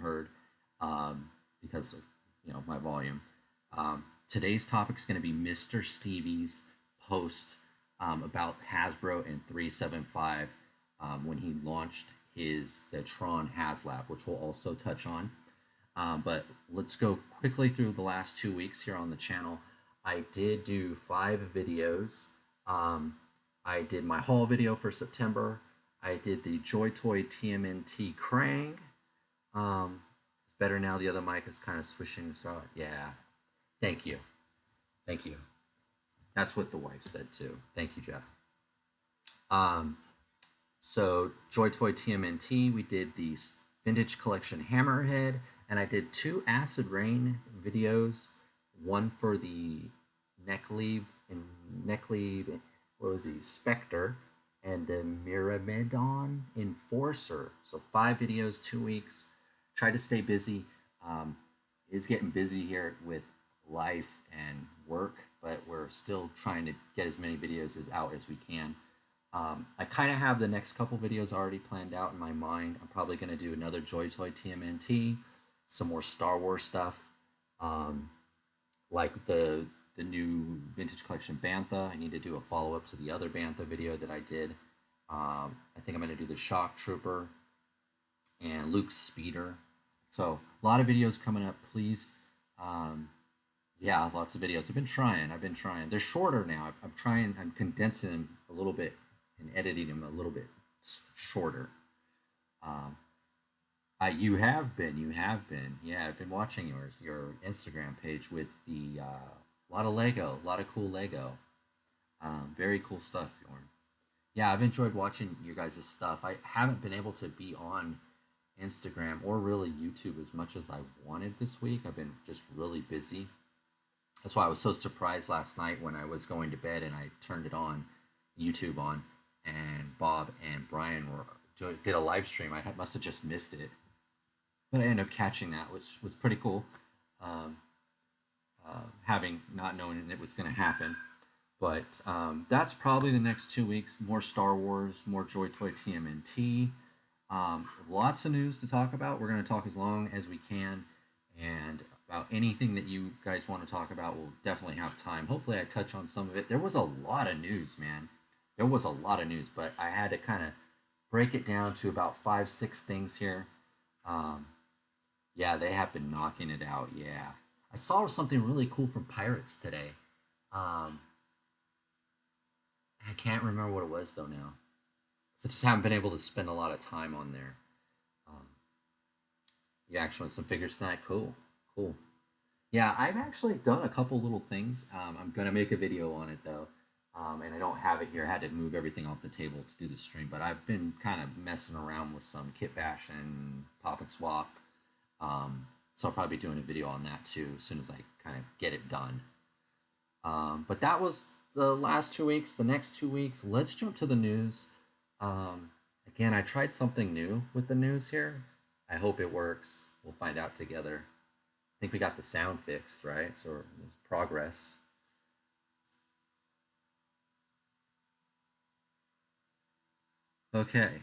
heard because of my volume. Today's topic is going to be Mr. Stevie's post about Hasbro and 375 when he launched the Tron HasLab, which we'll also touch on. But let's go quickly through the last 2 weeks here on the channel. I did do 5 videos. I did my haul video for September. I did the Joy Toy TMNT Krang. It's better now. The other mic is kind of swishing. So yeah, thank you. Thank you. That's what the wife said too. Thank you, Jeff. So Joy Toy TMNT, we did the Vintage Collection Hammerhead, and I did 2 Acid Rain videos. One for the Necleave, what was he, Spectre, and the Myrmidon Enforcer. So 5 videos, 2 weeks. Tried to stay busy. Is getting busy here with life and work, but we're still trying to get as many videos out as we can. I kind of have the next couple videos already planned out in my mind. I'm probably going to do another Joy Toy TMNT, some more Star Wars stuff, like the new Vintage Collection Bantha. I need to do a follow-up to the other Bantha video that I did. I think I'm going to do the Shock Trooper and Luke's Speeder. So a lot of videos coming up, please. Yeah, lots of videos. I've been trying. They're shorter now. I'm condensing them a little bit and editing them a little bit shorter. You have been. Yeah, I've been watching your Instagram page with the a lot of Lego, a lot of cool Lego. Very cool stuff, Bjorn. Yeah, I've enjoyed watching your guys' stuff. I haven't been able to be on Instagram or really YouTube as much as I wanted this week. I've been just really busy. That's why I was so surprised last night when I was going to bed and I turned it on, YouTube on, and Bob and Brian did a live stream. I must have just missed it, but I ended up catching that, which was pretty cool. Having not known it was going to happen, but that's probably the next 2 weeks. More Star Wars, more Joy Toy TMNT. Lots of news to talk about. We're going to talk as long as we can, and about anything that you guys want to talk about, we'll definitely have time. Hopefully I touch on some of it. There was a lot of news, man. There was a lot of news, but I had to kind of break it down to about 5-6 things here. Yeah, they have been knocking it out. Yeah. I saw something really cool from Pirates today. I can't remember what it was, though, now. So I just haven't been able to spend a lot of time on there. Yeah, actually, some figures tonight. Cool. Yeah, I've actually done a couple little things. I'm going to make a video on it, though. And I don't have it here. I had to move everything off the table to do the stream. But I've been kind of messing around with some kit bash and pop and swap. So I'll probably be doing a video on that, too, as soon as I kind of get it done. But that was the last 2 weeks. The next 2 weeks, let's jump to the news. Again, I tried something new with the news here. I hope it works. We'll find out together. I think we got the sound fixed, right? So there's progress. Okay.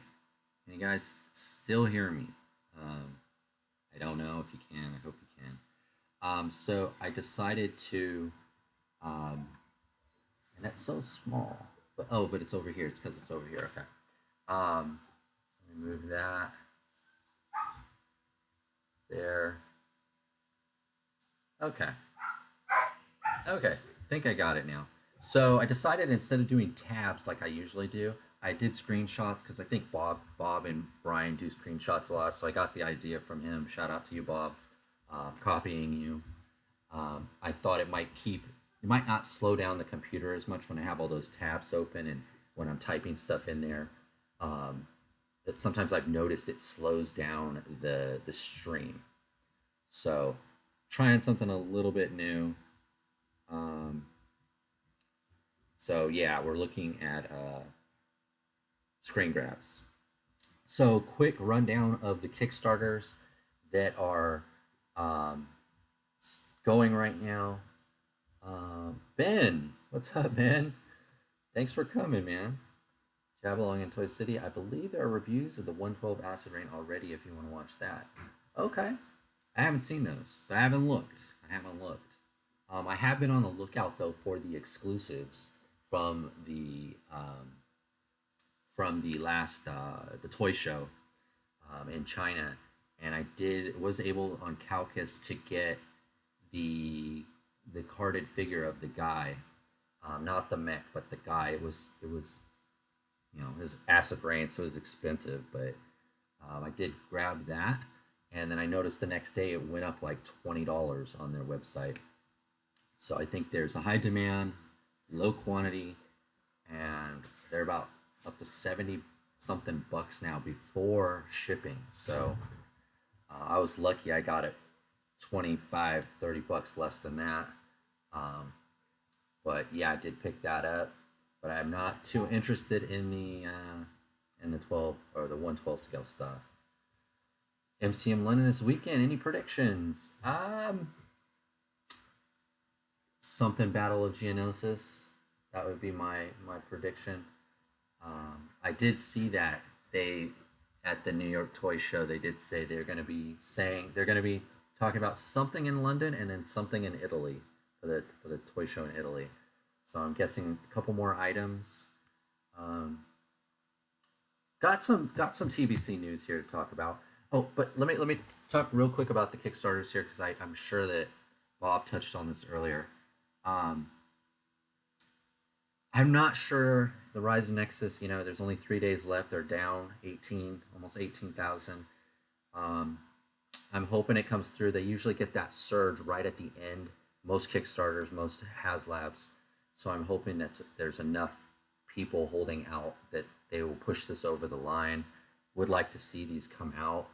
Can you guys still hear me? I don't know if you can. I hope you can. So I decided to, and that's so small. But it's over here. It's because it's over here. Okay. Let me move that. There. Okay. I think I got it now. So I decided instead of doing tabs like I usually do, I did screenshots because I think Bob and Brian do screenshots a lot. So I got the idea from him. Shout out to you, Bob. Copying you. I thought it might not slow down the computer as much when I have all those tabs open and when I'm typing stuff in there. Sometimes I've noticed it slows down the stream. So trying something a little bit new. So yeah, we're looking at screen grabs. So quick rundown of the Kickstarters that are going right now. Ben, what's up, Ben? Thanks for coming, man. Jabalong in Toy City. I believe there are reviews of the 112 Acid Rain already if you want to watch that. Okay. I haven't seen those, but I haven't looked. I haven't looked. I have been on the lookout though for the exclusives from the last the toy show in China, and I did was able on Calcus to get the the carded figure of the guy, not the mech, but the guy. It was his acid rain, so it was expensive, but I did grab that, and then I noticed the next day it went up like $20 on their website. So I think there's a high demand, low quantity, and they're about up to 70 something bucks now before shipping. So I was lucky I got it 25, 30 bucks less than that. Um, but yeah, I did pick that up. But I'm not too interested in the 12 or the 112 scale stuff. MCM London this weekend. Any predictions? Something Battle of Geonosis. That would be my prediction. I did see that they at the New York Toy Show they did say they're going to be talking about something in London and then something in Italy for the toy show in Italy. So I'm guessing a couple more items. Um, got some TBC news here to talk about. Oh, but let me talk real quick about the Kickstarters here because I'm sure that Bob touched on this earlier. Um, I'm not sure the Rise of Nexus. There's only 3 days left. They're down 18, almost 18,000. Um, I'm hoping it comes through. They usually get that surge right at the end. Most Kickstarters, most HasLabs. So I'm hoping that there's enough people holding out that they will push this over the line. Would like to see these come out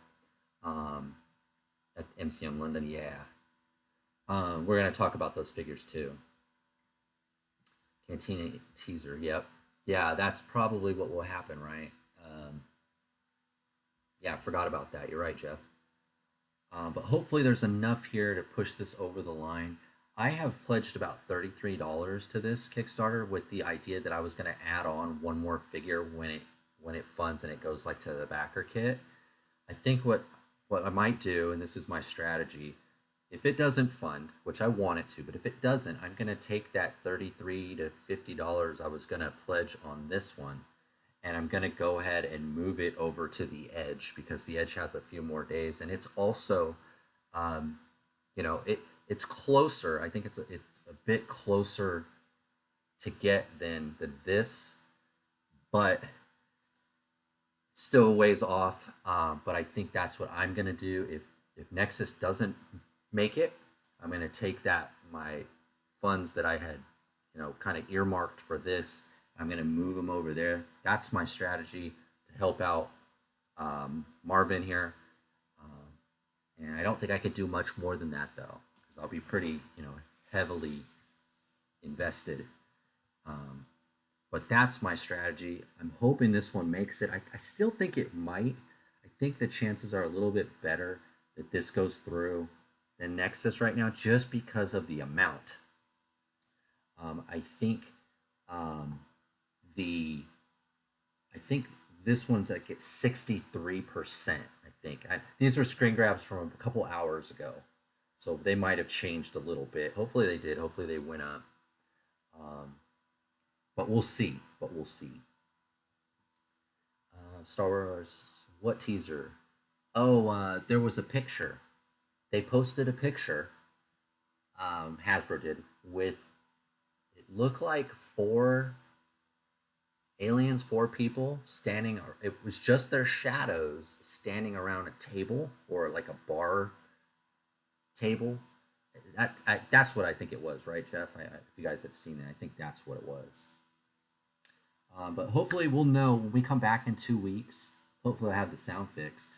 um, at MCM London. Yeah, we're gonna talk about those figures too. Cantina teaser. Yep. Yeah, that's probably what will happen, right? Yeah, I forgot about that. You're right, Jeff. But hopefully, there's enough here to push this over the line. I have pledged about $33 to this Kickstarter with the idea that I was going to add on one more figure when it funds and it goes like to the backer kit. I think what I might do, and this is my strategy, if it doesn't fund, which I want it to, but if it doesn't, I'm going to take that $33 to $50 I was going to pledge on this one, and I'm going to go ahead and move it over to the Edge because the Edge has a few more days, and it's also, um, it's closer. I think it's a bit closer to get than this, but still a ways off. But I think that's what I'm going to do if Nexus doesn't make it. I'm going to take my funds that I had, kind of earmarked for this. I'm going to move them over there. That's my strategy to help out Marvin here. And I don't think I could do much more than that though, because I'll be pretty, heavily invested. Um, but that's my strategy. I'm hoping this one makes it. I still think it might. I think the chances are a little bit better that this goes through than Nexus right now, just because of the amount. I think um, the I think this one's like at 63%. These are screen grabs from a couple hours ago, so they might have changed a little bit. Hopefully they did. Hopefully they went up. Um, but we'll see. Star Wars. What teaser? Oh, there was a picture. They posted a picture. Hasbro did with it looked like four aliens, four people standing. It was just their shadows standing around a table or like a bar table. That's what I think it was, right, Jeff? If you guys have seen it, I think that's what it was. But hopefully, we'll know when we come back in 2 weeks. Hopefully, I have the sound fixed.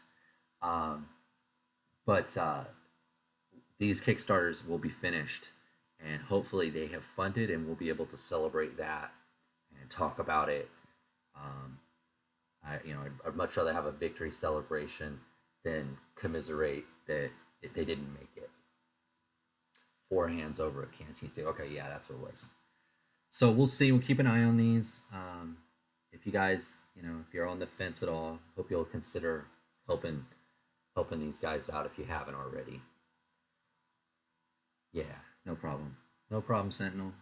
Um, but these Kickstarters will be finished, and hopefully, they have funded, and we'll be able to celebrate that and talk about it. Um, I'd much rather have a victory celebration than commiserate that they didn't make it. Four hands over a canteen. Okay, yeah, that's what it was. So we'll see. We'll keep an eye on these. If you guys, if you're on the fence at all, hope you'll consider helping helping these guys out if you haven't already. Yeah, no problem. No problem, Sentinel.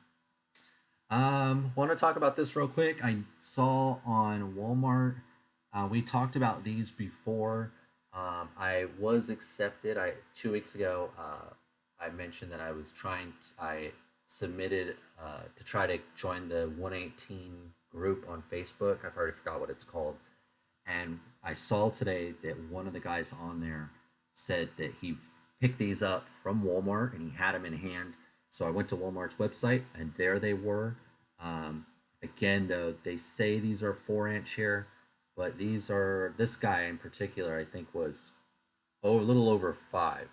Want to talk about this real quick? I saw on Walmart. We talked about these before. I was accepted. 2 weeks ago. I mentioned that I was I submitted to try to join the 118 group on Facebook. I've already forgot what it's called. And I saw today that one of the guys on there said that he picked these up from Walmart and he had them in hand. So I went to Walmart's website and there they were. Again, though, they say these are 4 inch here, but this guy in particular, I think was a little over 5.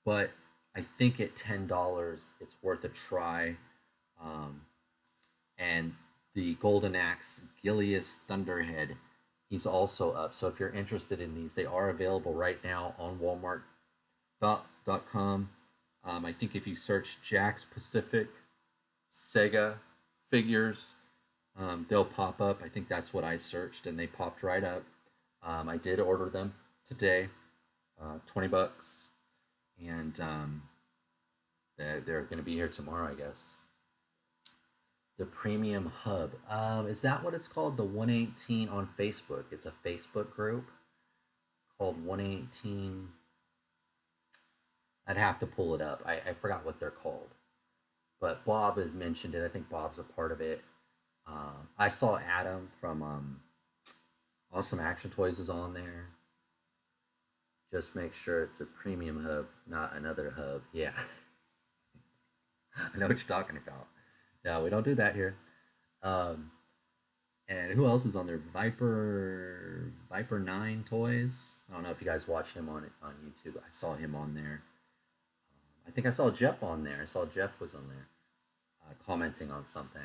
But I think at $10, it's worth a try. And the Golden Axe Gilius Thunderhead, he's also up. So if you're interested in these, they are available right now on Walmart.com. I think if you search Jakks Pacific Sega figures, they'll pop up. I think that's what I searched, and they popped right up. I did order them today, $20, and they're going to be here tomorrow, I guess. The Premium Hub. Is that what it's called? The 118 on Facebook. It's a Facebook group called 118. I'd have to pull it up. I forgot what they're called. But Bob has mentioned it. I think Bob's a part of it. I saw Adam from Awesome Action Toys was on there. Just make sure it's a Premium Hub, not another hub. Yeah. I know what you're talking about. No, we don't do that here. And who else is on there? Viper 9 Toys. I don't know if you guys watch him on YouTube. I saw him on there. I think I saw Jeff on there. I saw Jeff was on there commenting on something.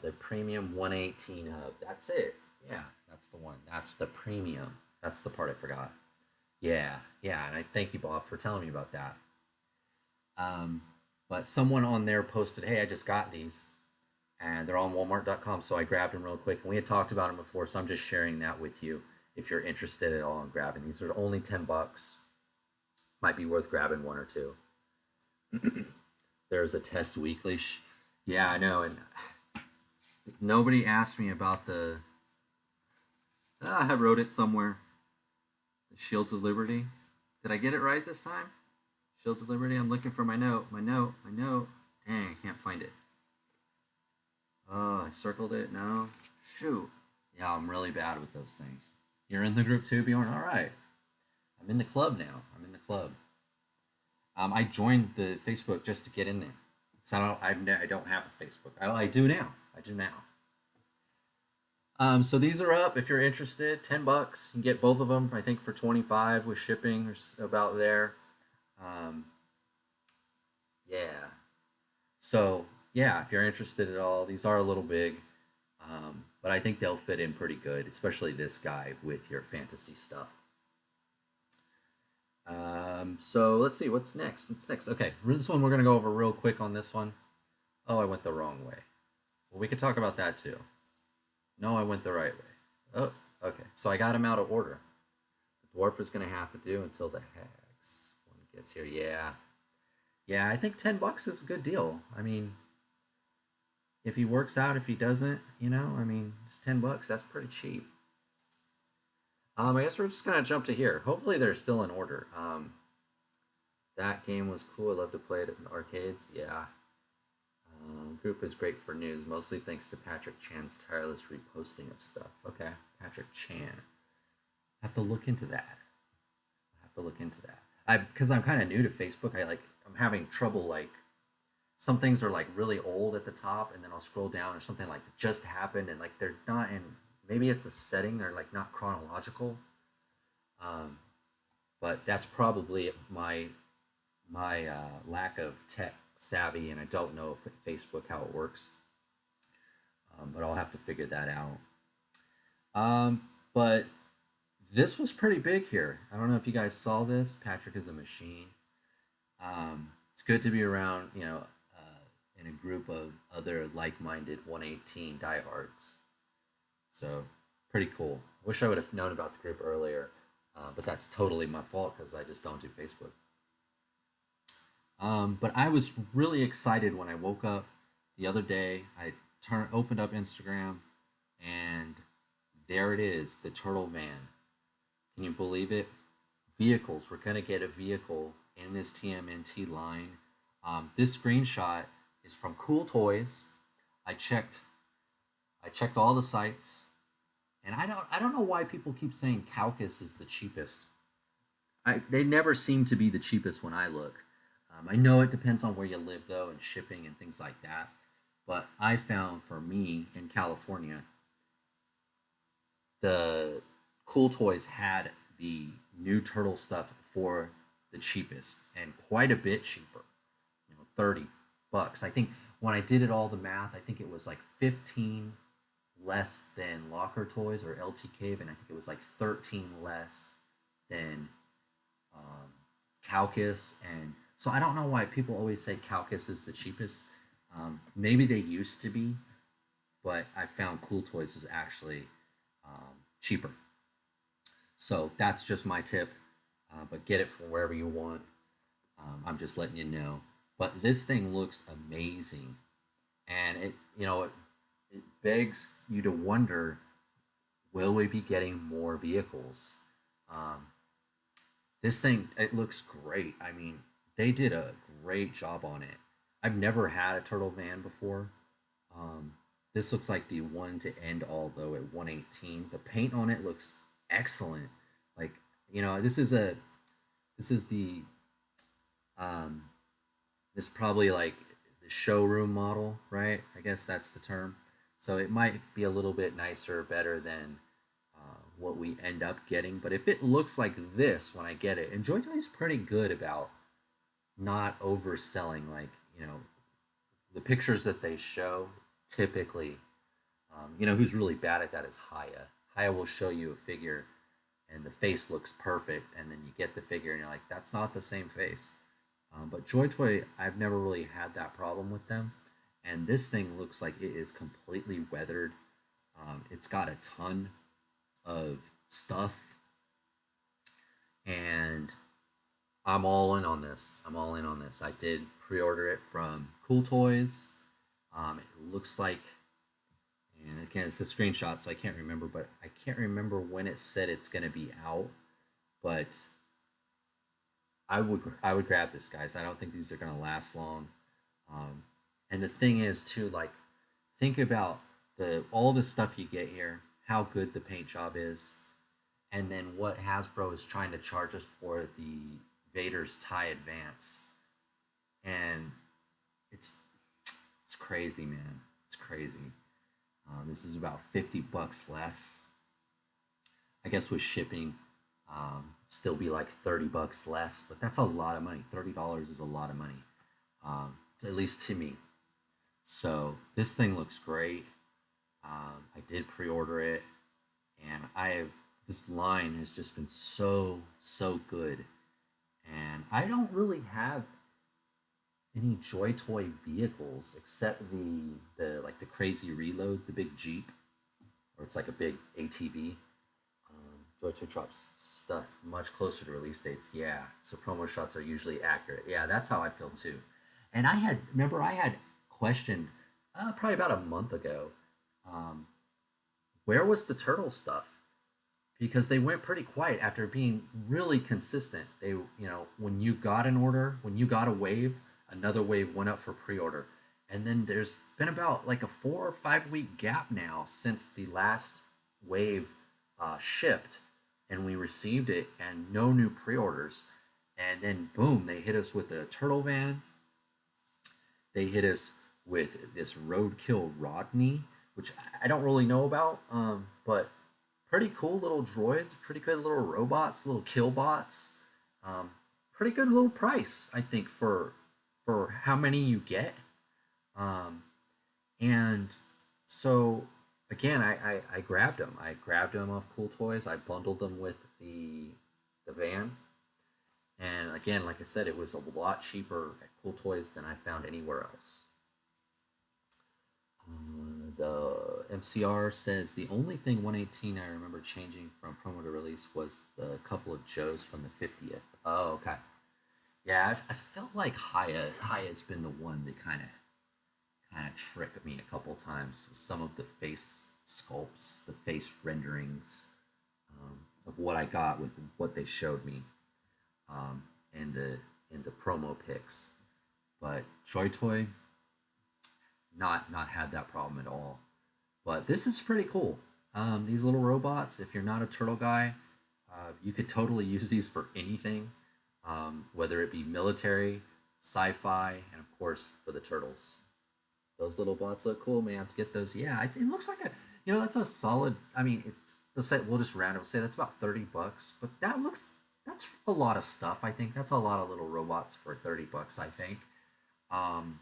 The Premium 118 Hub. That's it. Yeah, that's the one. That's the Premium. That's the part I forgot. Yeah, and I thank you, Bob, for telling me about that. But someone on there posted, hey, I just got these. And they're on Walmart.com, so I grabbed them real quick. And we had talked about them before, so I'm just sharing that with you if you're interested at all in grabbing these. They're only $10. Might be worth grabbing one or two. There's a Test Weekly. Yeah, I know. And nobody asked me about the... I wrote it somewhere. The Shields of Liberty. Did I get it right this time? Shields of Liberty. I'm looking for my note. My note. Dang, I can't find it. Oh, I circled it. No. Shoot. Yeah, I'm really bad with those things. You're in the group too, Bjorn? All right. I'm in the club now. I joined the Facebook just to get in there. So I don't have a Facebook. I do now. So these are up if you're interested. $10. You can get both of them. I think for 25 with shipping or about there. Yeah. So yeah, if you're interested at all, these are a little big, but I think they'll fit in pretty good, especially this guy with your fantasy stuff. So let's see what's next. Okay, this one we're gonna go over real quick on this one. Oh, I went the wrong way. Well, we could talk about that too. No, I went the right way. Oh, okay. So I got him out of order. The dwarf is gonna have to do until the hex one gets here. Yeah. I think $10 is a good deal. I mean, if he works out, if he doesn't, it's $10. That's pretty cheap. I guess we're just gonna jump to here. Hopefully they're still in order. That game was cool. I love to play it in the arcades. Yeah. Group is great for news, mostly thanks to Patrick Chan's tireless reposting of stuff. Okay, Patrick Chan. I have to look into that. Because I'm kind of new to Facebook. I'm having trouble. Some things are really old at the top, and then I'll scroll down or something it just happened, and they're not in. Maybe it's a setting. They're not chronological. But that's probably my lack of tech savvy, and I don't know if Facebook how it works. But I'll have to figure that out. But this was pretty big here. I don't know if you guys saw this. Patrick is a machine. It's good to be around, in a group of other like-minded 118 diehards. So pretty cool. Wish I would have known about the group earlier, but that's totally my fault because I just don't do Facebook. But I was really excited when I woke up the other day. I opened up Instagram, and there it is, the Turtle Van. Can you believe it? Vehicles. We're gonna get a vehicle in this TMNT line. This screenshot is from Cool Toys. I checked. I checked all the sites, and I don't know why people keep saying Calcus is the cheapest. They never seem to be the cheapest when I look. I know it depends on where you live though, and shipping and things like that. But I found for me in California, the Cool Toys had the new turtle stuff for the cheapest and quite a bit cheaper. 30 bucks. I think when I did it all the math, I think it was like 15 less than Locker Toys or LT Cave, and I think it was like 13 less than um, Calcus. And so I don't know why people always say Calcus is the cheapest. Maybe they used to be, but I found Cool Toys is actually cheaper. So that's just my tip. But get it from wherever you want. I'm just letting you know. But this thing looks amazing, and it begs you to wonder: will we be getting more vehicles? Um, this thing, it looks great. I mean, they did a great job on it. I've never had a turtle van before. Um, this looks like the one to end all though at 118. The paint on it looks excellent. Like, this is the um, this probably like the showroom model, right? I guess that's the term. So it might be a little bit nicer, better than what we end up getting. But if it looks like this when I get it, and Joy Toy is pretty good about not overselling. Like, the pictures that they show typically, who's really bad at that is Haya. Haya will show you a figure and the face looks perfect, and then you get the figure and you're like, that's not the same face. But Joy Toy, I've never really had that problem with them. And this thing looks like it is completely weathered. It's got a ton of stuff, and I'm all in on this. I'm all in on this. I did pre-order it from Cool Toys. It looks like, and again, it's a screenshot, so I can't remember, but I can't remember when it said it's going to be out. But I would grab this, guys. I don't think these are going to last long. Um, and the thing is, too, like, think about the all the stuff you get here, how good the paint job is, and then what Hasbro is trying to charge us for the Vader's Tie Advance. And it's it's crazy, man. It's crazy. This is about 50 bucks less. I guess with shipping, still be like 30 bucks less, but that's a lot of money. $30 is a lot of money, at least to me. So this thing looks great. I did pre-order it, and this line has just been so good. And I don't really have any Joy Toy vehicles except the like the Crazy Reload, the big Jeep, or it's like a big ATV. Joy Toy drops stuff much closer to release dates. Yeah, so promo shots are usually accurate. Yeah, that's how I feel too. And I had questioned probably about a month ago, um, where was the turtle stuff? Because they went pretty quiet after being really consistent. When you got an order, when you got a wave, another wave went up for pre-order. And then there's been about like a 4 or 5 week gap now since the last wave shipped and we received it, and no new pre-orders. And then boom, they hit us with a turtle van. They hit us with this Roadkill Rodney, which I don't really know about, but pretty cool little droids, pretty good little robots, little killbots. Pretty good little price, I think, for how many you get. Um, and so again, I grabbed them. I grabbed them off Cool Toys. I bundled them with the van. And again, like I said, it was a lot cheaper at Cool Toys than I found anywhere else. MCR says the only thing 118 I remember changing from promo to release was the couple of Joes from the 50th. Oh, okay. Yeah, I felt like Haya's been the one that kind of tricked me a couple times with some of the face sculpts, the face renderings of what I got with what they showed me um, in the promo pics. But Choi Toy not had that problem at all. But this is pretty cool. These little robots, if you're not a turtle guy, you could totally use these for anything, whether it be military, sci-fi, and of course for the turtles. Those little bots look cool. May have to get those. Yeah, it looks like that's a solid. I mean, it's we'll just round it. We'll say that's about $30, but that's a lot of stuff. I think that's a lot of little robots for $30. I think. Um,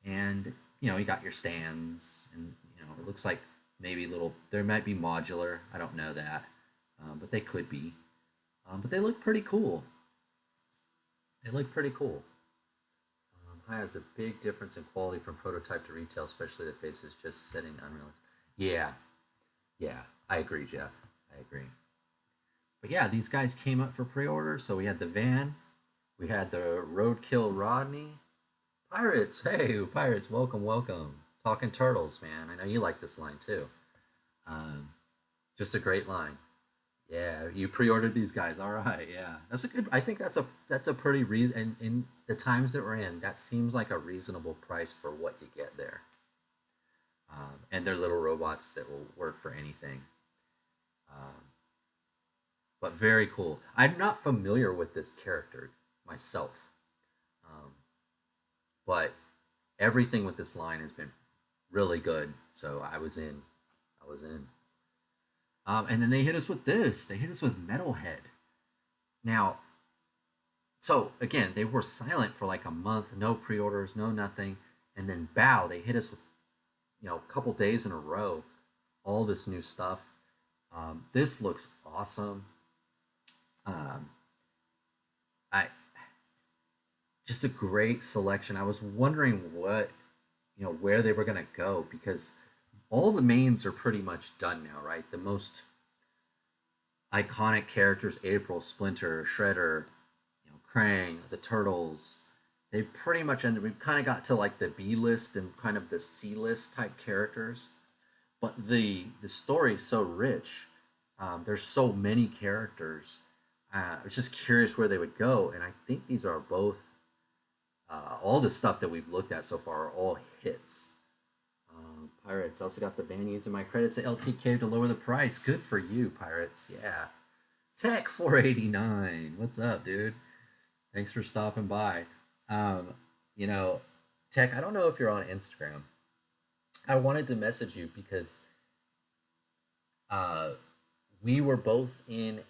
and you got your stands, and it looks like maybe little. There might be modular. I don't know that, but they could be. But they look pretty cool. They look pretty cool. Has a big difference in quality from prototype to retail, especially the faces just sitting unrealistic. Yeah, yeah, I agree, Jeff. I agree. But yeah, these guys came up for pre-order. So we had the van, we had the Roadkill Rodney, Pirates. Hey, Pirates, welcome, welcome. Talking Turtles, man. I know you like this line too. Um, just a great line. Yeah, you pre-ordered these guys. All right, yeah, that's a good. I think that's a pretty reason. And in the times that we're in, that seems like a reasonable price for what you get there. And they're little robots that will work for anything. Um, but very cool. I'm not familiar with this character myself, um, but everything with this line has been really good. So I was in. I was in. And then they hit us with this. They hit us with Metalhead. Now, so again, they were silent for like a month, no pre-orders, no nothing, and then bow, they hit us with a couple days in a row, all this new stuff. This looks awesome. Um, I just a great selection. I was wondering where they were gonna go because all the mains are pretty much done now, right? The most iconic characters, April, Splinter, Shredder, Krang, the Turtles, they pretty much ended. We've kind of got to like the B list and kind of the C list type characters, but the story is so rich. There's so many characters. I was just curious where they would go, and I think these are both all the stuff that we've looked at so far are all hits. Pirates also got the van using my credits at LTK to lower the price. Good for you, Pirates. Yeah. Tech 489. What's up, dude? Thanks for stopping by. Um, you know, Tech, I don't know if you're on Instagram. I wanted to message you because uh, we were both in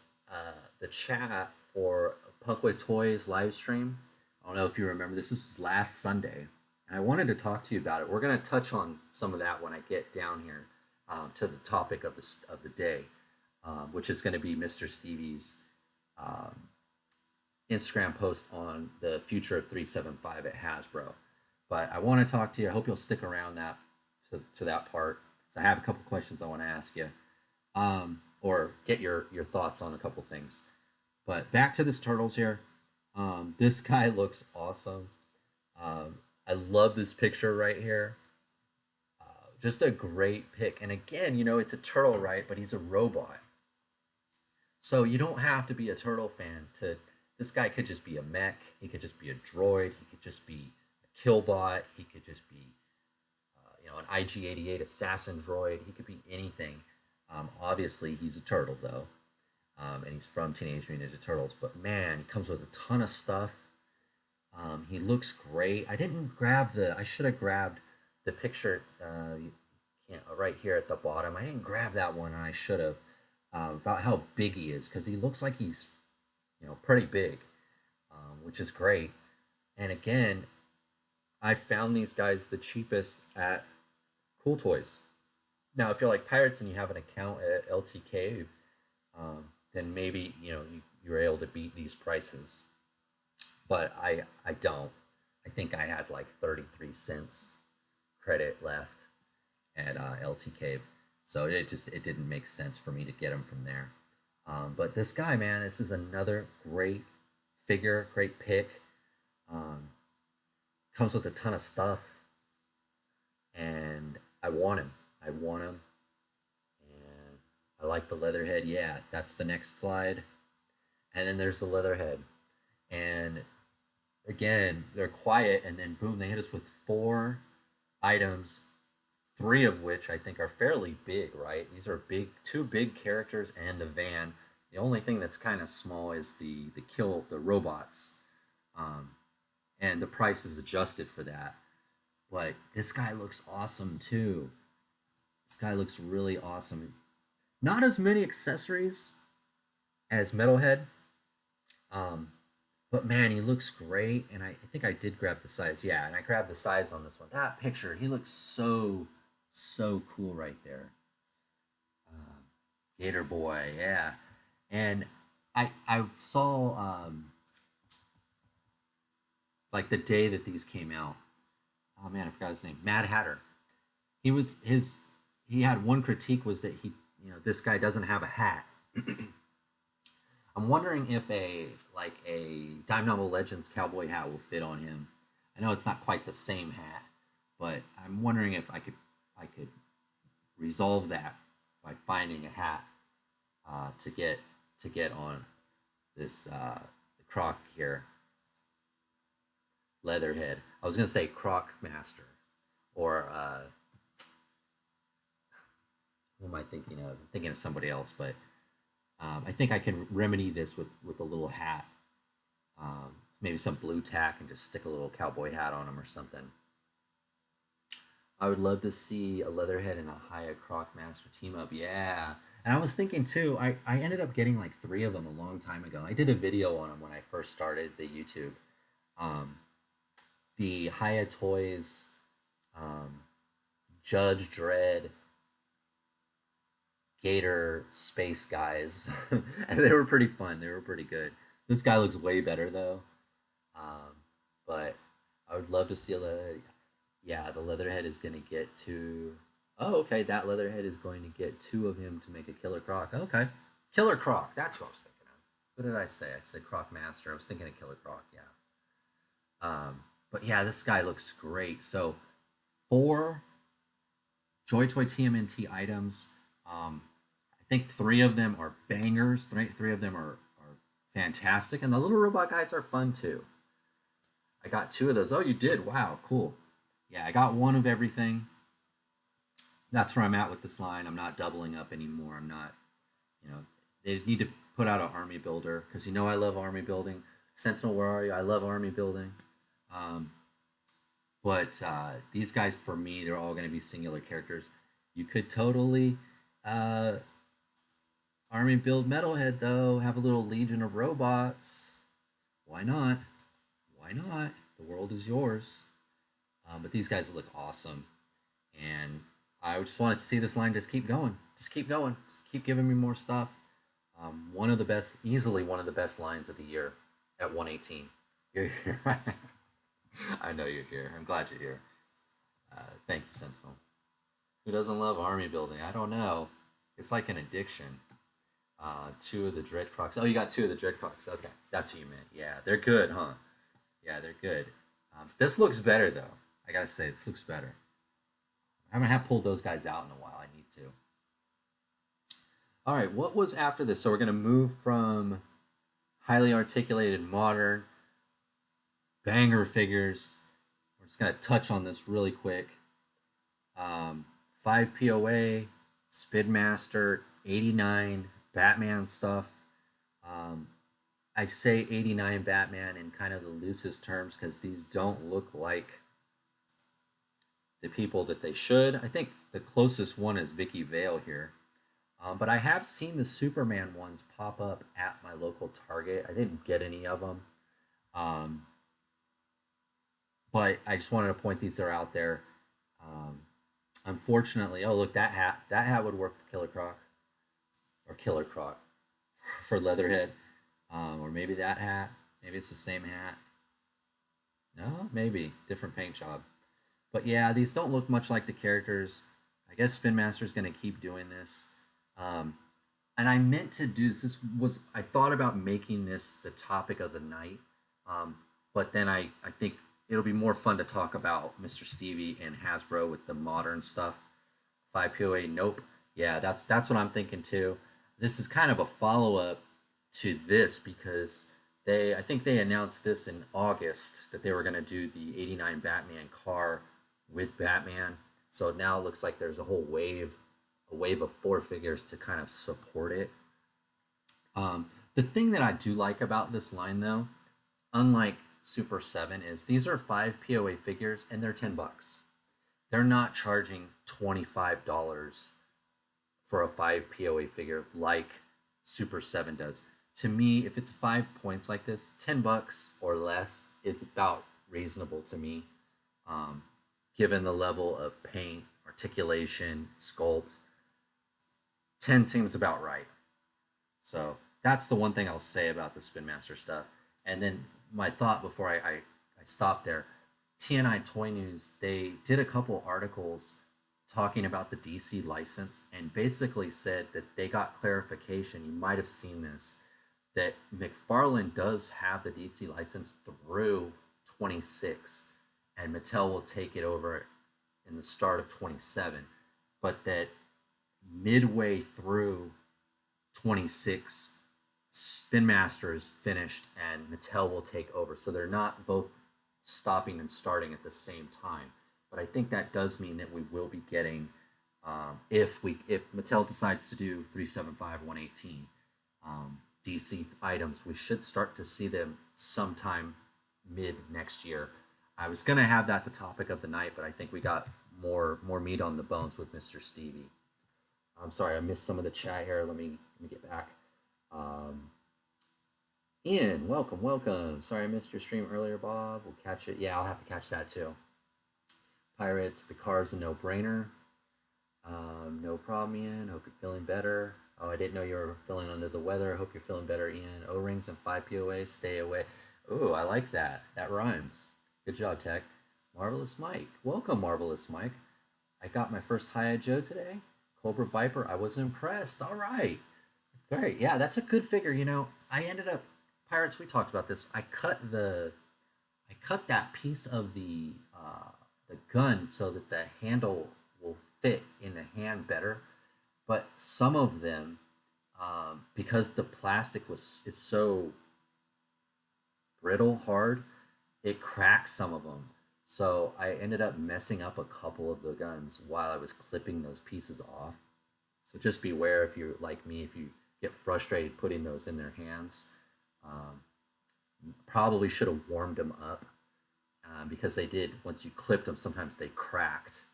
the chat for Puckway Toys live stream. I don't know if you remember. This was last Sunday. And I wanted to talk to you about it. We're going to touch on some of that when I get down here to the topic of the day, which is going to be Mr. Stevie's um, Instagram post on the future of 375 at Hasbro. But I want to talk to you. I hope you'll stick around to that part. So I have a couple questions I want to ask you, or get your thoughts on a couple things. But back to this Turtles here. This guy looks awesome. I love this picture right here. Just a great pick. And again, it's a turtle, right? But he's a robot. So you don't have to be a turtle fan to. This guy could just be a mech. He could just be a droid. He could just be a killbot. He could just be, an IG-88 assassin droid. He could be anything. Obviously, he's a turtle though, and he's from Teenage Mutant Ninja Turtles. But man, he comes with a ton of stuff. He looks great. I should have grabbed the picture. You can't right here at the bottom. I didn't grab that one, and I should have. About how big he is, because he looks like he's, pretty big, which is great. And again, I found these guys the cheapest at Cool Toys. Now, if you're like Pirates and you have an account at LTK, then maybe you're able to beat these prices. But I don't. I think I had like 33 cents credit left, at LT Cave. So it didn't make sense for me to get him from there. But this guy, man, this is another great figure, great pick. Um, Comes with a ton of stuff, and I want him. I want him, and I like the Leatherhead. Yeah, that's the next slide. And then there's the Leatherhead, and again, they're quiet, and then boom, they hit us with four items, three of which I think are fairly big, right? These are big, two big characters and the van. The only thing that's kind of small is the robots, um, and the price is adjusted for that. But this guy looks awesome too. This guy looks really awesome. Not as many accessories as Metalhead, um, but man, he looks great. And I think I did grab the size. Yeah, and I grabbed the size on this one. That picture, he looks so cool right there. Um, Gator Boy, yeah. And I saw like the day that these came out. Oh man, I forgot his name. Mad Hatter. He had one critique was that this guy doesn't have a hat. I'm wondering if a Dynamo Legends cowboy hat will fit on him. I know it's not quite the same hat, but I'm wondering if I could resolve that by finding a hat to get on this Croc here, Leatherhead. I was gonna say Croc Master, or who am I thinking of? I'm thinking of somebody else, but I think I can remedy this with a little hat, maybe some blue tack, and just stick a little cowboy hat on him or something. I would love to see a Leatherhead and a Haya Croc Master team up. Yeah. And I was thinking too, I ended up getting like three of them a long time ago. I did a video on them when I first started the YouTube. Um, the Haya Toys, um, Judge Dredd, Gator Space guys. And they were pretty fun. They were pretty good. This guy looks way better though. Um, but I would love to see a Leatherhead. Yeah, the Leatherhead is going to get two. Oh, okay. That Leatherhead is going to get two of him to make a Killer Croc. Okay. Killer Croc. That's what I was thinking of. What did I say? I said Croc Master. I was thinking of Killer Croc. Yeah. But yeah, this guy looks great. So, four Joy Toy TMNT items. I think three of them are bangers. Three of them are fantastic. And the little robot guys are fun too. I got two of those. Oh, you did? Wow, cool. Yeah, I got one of everything. That's where I'm at with this line. I'm not doubling up anymore. I'm not, you know, they need to put out an army builder because I love army building. Sentinel, where are you? I love army building. Um, but these guys, for me, they're all going to be singular characters. You could totally uh, army build Metalhead, though. Have a little legion of robots. Why not? Why not? The world is yours. But these guys look awesome. And I just wanted to see this line just keep going. Just keep going. Just keep giving me more stuff. One of the best, easily one of the best lines of the year at 118. You're here. I know you're here. I'm glad you're here. Thank you, Sentinel. Who doesn't love army building? I don't know. It's like an addiction. Two of the Dread Crocs. Oh, you got two of the Dread Crocs. Okay, that's what you meant. Yeah, they're good, huh? Yeah, they're good. This looks better, though. I gotta say, this looks better. I haven't pulled those guys out in a while. I need to. All right, what was after this? So we're gonna move from highly articulated modern banger figures. We're just gonna touch on this really quick. 5 POA, Speedmaster, 89 Batman stuff. I say 89 Batman in kind of the loosest terms because these don't look like the people that they should. I think the closest one is Vicky Vale here. But I have seen the Superman ones pop up at my local Target. I didn't get any of them. Um, but I just wanted to point these are out there. Um, Unfortunately, oh look, that hat would work for Killer Croc, or Killer Croc for Leatherhead, or maybe that hat. Maybe it's the same hat. No, maybe different paint job. But yeah, these don't look much like the characters. I guess Spin Master is going to keep doing this. Um, and I meant to do this. I thought about making this the topic of the night. Um, but then I think it'll be more fun to talk about Mr. Stevie and Hasbro with the modern stuff. 5POA, nope. Yeah, that's what I'm thinking too. This is kind of a follow up to this because I think they announced this in August that they were going to do the 89 Batman car with Batman. So now it looks like there's a wave of four figures to kind of support it. The thing that I do like about this line though, unlike Super 7, is these are 5 POA figures and they're $10. They're not charging $25 for a 5 POA figure like Super 7 does. To me, if it's 5 points like this, $10 or less is about reasonable to me, um, given the level of paint, articulation, sculpt. 10 seems about right. So that's the one thing I'll say about the Spin Master stuff. And then my thought before I stop there, TNI Toy News, they did a couple articles talking about the DC license and basically said that they got clarification. You might have seen this, that McFarlane does have the DC license through 26 and Mattel will take it over in the start of 27, but that midway through 26, Spin Master is finished and Mattel will take over. So they're not both stopping and starting at the same time. But I think that does mean that we will be getting, if Mattel decides to do 375, 118 DC items, we should start to see them sometime mid next year. I was gonna have that the topic of the night, but I think we got more meat on the bones with Mr. Stevie. I'm sorry, I missed some of the chat here. Let me get back. Ian, welcome. Sorry I missed your stream earlier, Bob. We'll catch it. Yeah, I'll have to catch that too. Pirates, the car's a no-brainer. No problem, Ian. Hope you're feeling better. Oh, I didn't know you were feeling under the weather. Hope you're feeling better, Ian. O-rings and 5 POA, stay away. Ooh, I like that. That rhymes. Good job, Tech. Marvelous Mike. Welcome, Marvelous Mike. I got my first Hi Joe today. Cobra Viper, I was impressed. All right. Great. Yeah, that's a good figure. You know, I ended up, Pirates, we talked about this. I cut that piece of the gun so that the handle will fit in the hand better. But some of them, because the plastic is so brittle, hard, it cracks some of them. So I ended up messing up a couple of the guns while I was clipping those pieces off. So just beware if you're like me, if you get frustrated putting those in their hands. Probably should have warmed them up because they did, once you clipped them, sometimes they cracked.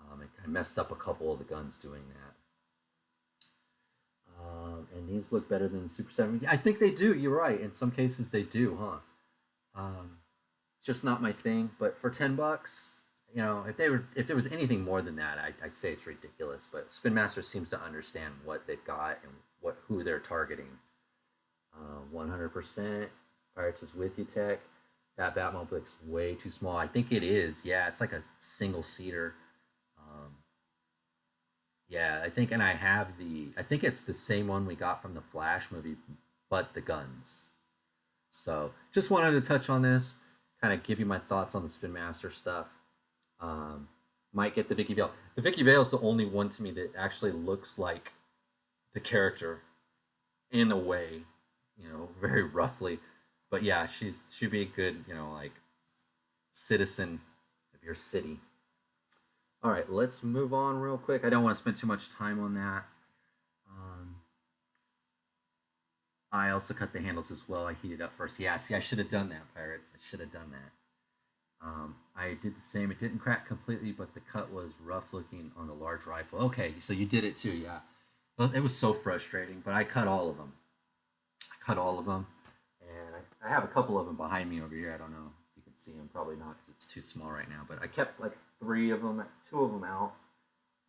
I messed up a couple of the guns doing that. And these look better than Super 7. I think they do. You're right. In some cases, they do, huh? It's just not my thing. But for $10, you know, if there was anything more than that, I'd say it's ridiculous. But Spin Master seems to understand what they've got and who they're targeting. 100%. Pirates is with you, Tech. That Batmobile looks way too small. I think it is. Yeah, it's like a single seater. Yeah, I think, and I think it's the same one we got from the Flash movie, but the guns. So just wanted to touch on this, kind of give you my thoughts on the Spin Master stuff. Might get the Vicky Vale. The Vicky Vale is the only one to me that actually looks like the character in a way, you know, very roughly. But yeah, she'd be a good, you know, like citizen of your city. All right, let's move on real quick. I don't want to spend too much time on that. I also cut the handles as well. I heated up first. Yeah, see, I should have done that, Pirates. I should have done that. I did the same. It didn't crack completely, but the cut was rough looking on the large rifle. Okay, so you did it too, yeah. But it was so frustrating, but I cut all of them. And I have a couple of them behind me over here. I don't know if you can see them. Probably not because it's too small right now. But I kept like 3 of them, 2 of them out.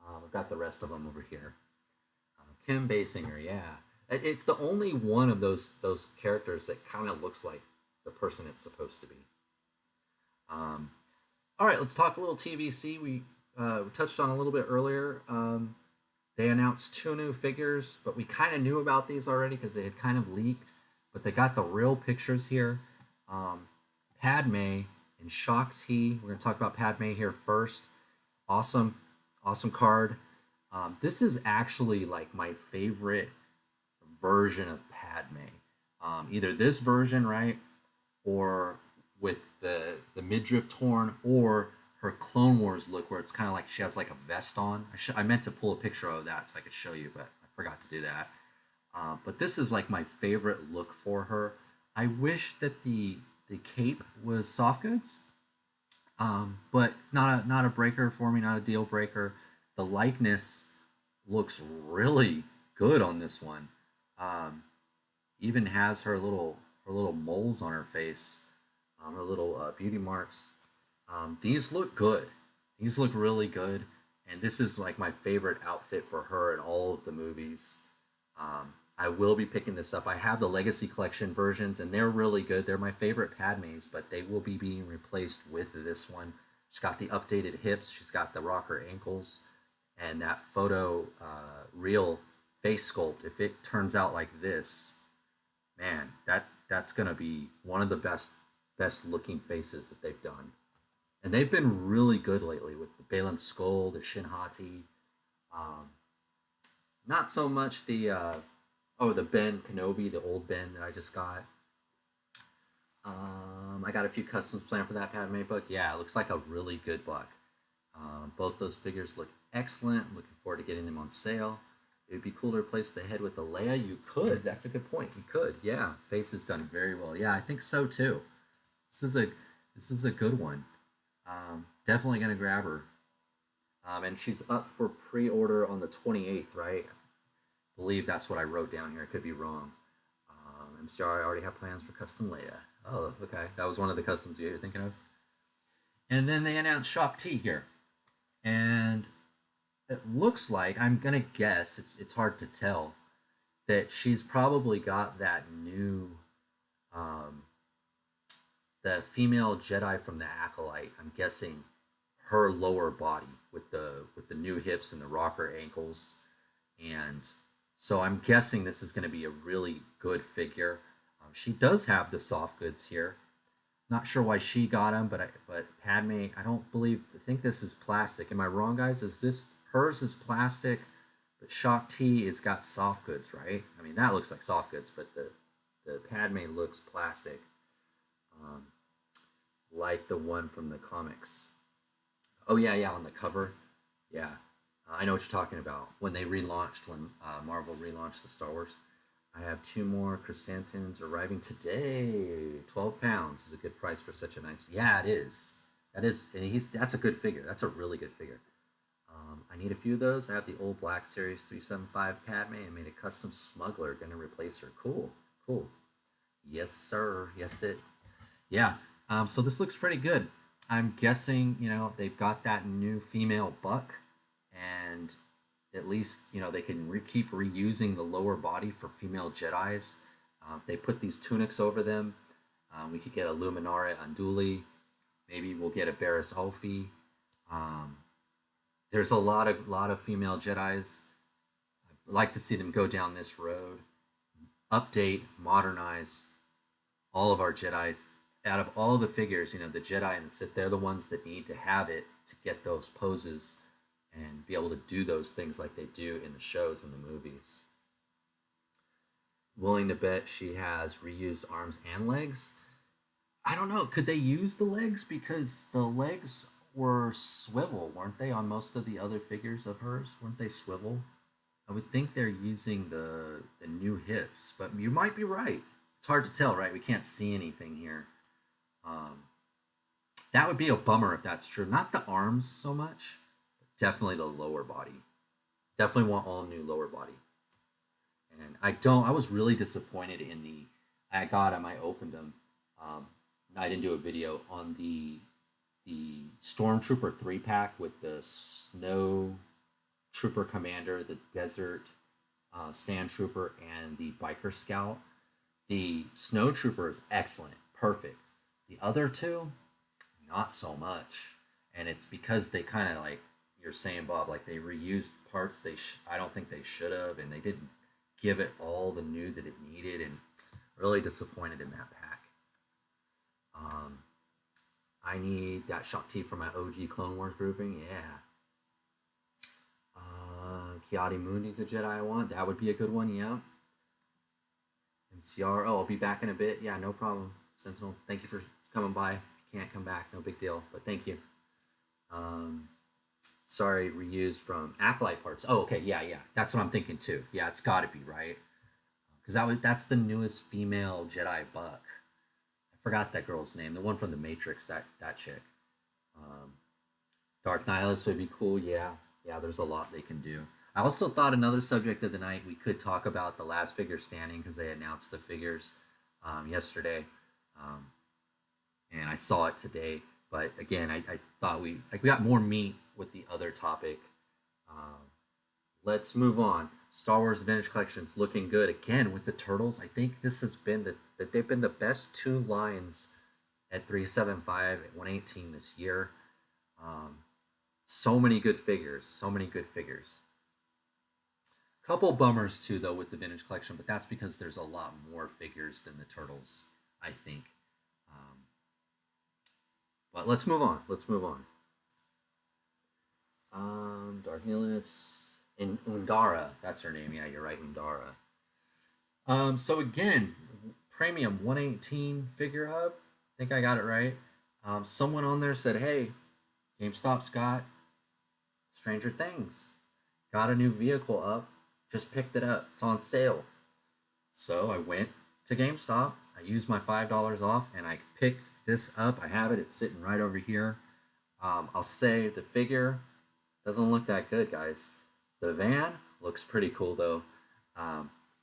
I've got the rest of them over here. Kim Basinger, yeah. It's the only one of those characters that kind of looks like the person it's supposed to be. All right, let's talk a little TVC. we touched on a little bit earlier. They announced two new figures, but we kind of knew about these already because they had kind of leaked. But they got the real pictures here. Um, Padme and Shakti. We're going to talk about Padme here first. Awesome, awesome card. This is actually like my favorite version of Padme. Either this version, right, or with the midriff torn, or her Clone Wars look, where it's kind of like she has like a vest on. I meant to pull a picture of that so I could show you, but I forgot to do that. But this is like my favorite look for her. I wish that the cape was soft goods, but not a breaker for me, not a deal breaker. The likeness looks really good on this one. Um, Even has her little moles on her face, her little beauty marks. These look good. These look really good, and this is like my favorite outfit for her in all of the movies. I will be picking this up. I have the Legacy Collection versions, and they're really good. They're my favorite Padmes, but they will be being replaced with this one. She's got the updated hips. She's got the rocker ankles, and that photo real face sculpt. If it turns out like this, man, that's gonna be one of the best looking faces that they've done. And they've been really good lately with the Balin Skull, the Shinhati. Um, Not so much the Ben Kenobi, the old Ben that I just got. I got a few customs planned for that Padme book. Yeah, it looks like a really good book. Both those figures look excellent. Looking forward to getting them on sale. It would be cool to replace the head with the Leia. You could. That's a good point. You could. Yeah, face is done very well. Yeah, I think so too. This is a this is a good one. Definitely gonna grab her. And she's up for pre-order on the 28th, right? I believe that's what I wrote down here. I could be wrong. MCR, I already have plans for custom Leia. Oh, okay. That was one of the customs you were thinking of. And then they announced Shakti here. And it looks like, I'm going to guess, it's hard to tell, that she's probably got that new, um, the female Jedi from the Acolyte. I'm guessing her lower body with the new hips and the rocker ankles, and so I'm guessing this is going to be a really good figure. She does have the soft goods here. Not sure why she got them, but Padme, I think this is plastic. Am I wrong, guys? Is this hers is plastic, but Shakti has got soft goods, right? I mean, that looks like soft goods, but the Padme looks plastic, um, like the one from the comics. Oh yeah, yeah, on the cover. Yeah, I know what you're talking about. When they relaunched, when Marvel relaunched the Star Wars, I have two more chrysanthemums arriving today. 12 pounds is a good price for such a nice. Yeah, it is. That is, and that's a good figure. That's a really good figure. I need a few of those. I have the old Black Series 375 Padme. I made a custom smuggler. Gonna replace her. Cool, cool. Yes, sir. Yes, it. Yeah. So this looks pretty good. I'm guessing, they've got that new female buck, and at least, they can keep reusing the lower body for female Jedi's. If they put these tunics over them, we could get a Luminara Unduli. Maybe we'll get a Barris Alfie. Um, there's a lot of female Jedi's. I'd like to see them go down this road, update, modernize all of our Jedi's. Out of all the figures, the Jedi and the Sith, they're the ones that need to have it to get those poses and be able to do those things like they do in the shows and the movies. Willing to bet she has reused arms and legs. I don't know. Could they use the legs? Because the legs were swivel, weren't they, on most of the other figures of hers? Weren't they swivel? I would think they're using the new hips, but you might be right. It's hard to tell, right? We can't see anything here. Um, that would be a bummer if that's true. Not the arms so much, but definitely the lower body. Definitely want all new lower body. And I was really disappointed in I got them, I opened them. Um, I didn't do a video on the Stormtrooper 3-pack with the Snow Trooper Commander, the Desert Sand Trooper, and the Biker Scout. The Snow Trooper is excellent, perfect. The other two, not so much. And it's because they kind of like, you're saying, Bob, like they reused parts. I don't think they should have, and they didn't give it all the new that it needed, and really disappointed in that pack. Um, I need that Shakti from my OG Clone Wars grouping. Yeah. Kiadi Mundi's a Jedi I want. That would be a good one. Yeah. MCR. Oh, I'll be back in a bit. Yeah, no problem. Sentinel, thank you for coming by. Can't come back, no big deal, but thank you. Sorry, reused from Acolyte parts. Oh, okay, yeah, that's what I'm thinking too. Yeah, it's got to be right, because that's the newest female Jedi buck. I forgot that girl's name, the one from the Matrix. That chick. Darth Nihilus would be cool. Yeah, there's a lot they can do. I also thought another subject of the night we could talk about the last figure standing, because they announced the figures yesterday, and I saw it today. But again, I thought we got more meat with the other topic. Let's move on. Star Wars Vintage Collection's looking good again with the turtles. I think this has been that they've been the best two lines at 375 at 118 this year. So many good figures. Couple bummers too though with the Vintage Collection, but that's because there's a lot more figures than the turtles, I think. But let's move on. Darnelius and Undara. That's her name. Yeah, you're right, Undara. So again, premium 118 figure hub. I think I got it right. Someone on there said, hey, GameStop's got Stranger Things. Got a new vehicle up. Just picked it up. It's on sale. So I went to GameStop. I used my $5 off and I picked this up. I have it. It's sitting right over here. I'll say the figure doesn't look that good, guys. The van looks pretty cool though.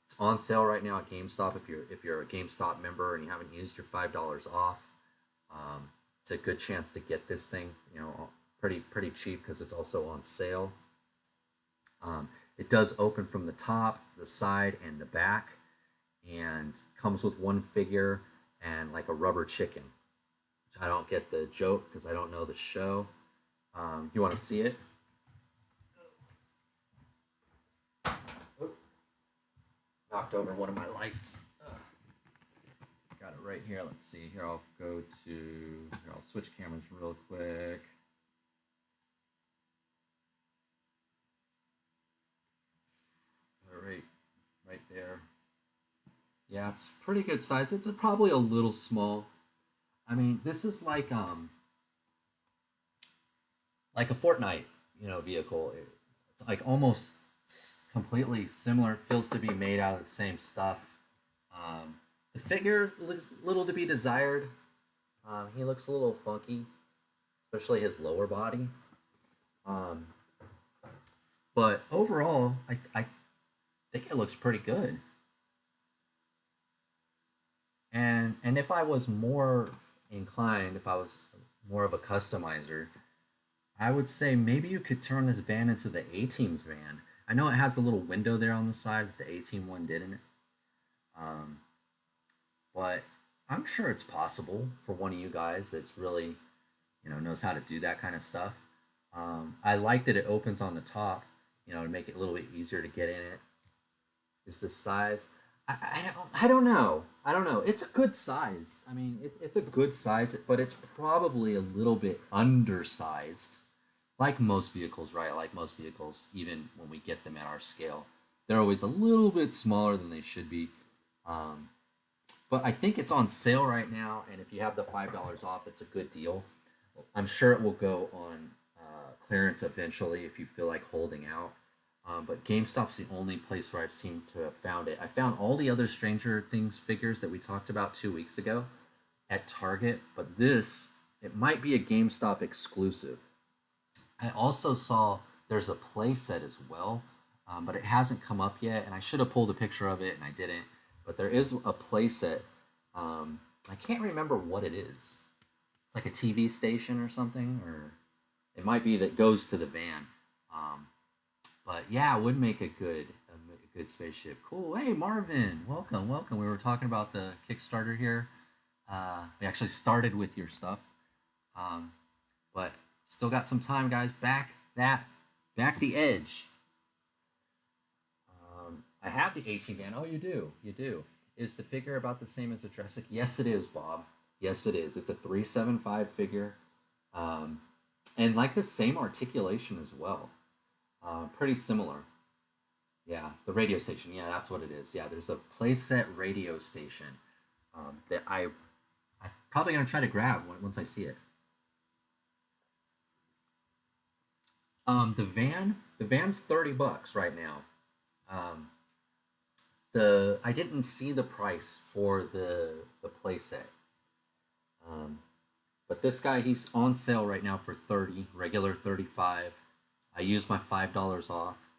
It's on sale right now at GameStop. If you're a GameStop member and you haven't used your $5 off, it's a good chance to get this thing, pretty cheap because it's also on sale. It does open from the top, the side, and the back, and comes with one figure and like a rubber chicken. Which I don't get the joke because I don't know the show. You want to see it? Oh. Knocked over one of my lights. Got it right here. Let's see. Here I'll go to. Here I'll switch cameras real quick. Right there. Yeah, it's pretty good size. It's probably a little small. I mean, this is like a Fortnite, vehicle. It's like almost completely similar. It feels to be made out of the same stuff. The figure looks a little to be desired. He looks a little funky, especially his lower body. But overall, I think it looks pretty good. And if I was more inclined, if I was more of a customizer, I would say maybe you could turn this van into the A-Team's van. I know it has a little window there on the side that the A-Team one didn't. But I'm sure it's possible for one of you guys that's really, knows how to do that kind of stuff. I like that it opens on the top, to make it a little bit easier to get in it. Is the size? I don't know. It's a good size. I mean, it's a good size, but it's probably a little bit undersized. Like most vehicles, right? Like most vehicles, even when we get them at our scale, they're always a little bit smaller than they should be. But I think it's on sale right now, and if you have the $5 off, it's a good deal. I'm sure it will go on clearance eventually if you feel like holding out. But GameStop's the only place where I've seemed to have found it. I found all the other Stranger Things figures that we talked about 2 weeks ago at Target, but this, it might be a GameStop exclusive. I also saw there's a playset as well, but it hasn't come up yet, and I should have pulled a picture of it, and I didn't. But there is a playset. I can't remember what it is. It's like a TV station or something, or it might be that goes to the van. But yeah, it would make a good spaceship. Cool. Hey, Marvin, welcome. We were talking about the Kickstarter here. We actually started with your stuff, but still got some time, guys. Back back the edge. I have the 18 man. Oh, you do. You do. Is the figure about the same as the Jurassic? Yes, it is, Bob. Yes, it is. It's a 375 figure. Um, and like the same articulation as well. Pretty similar. Yeah, the radio station. Yeah, that's what it is. Yeah, there's a playset radio station that I'm probably gonna try to grab once I see it. The van's $30 right now. Um, the I didn't see the price for the playset, um, but this guy he's on sale right now for 30, regular 35. I used my $5 off,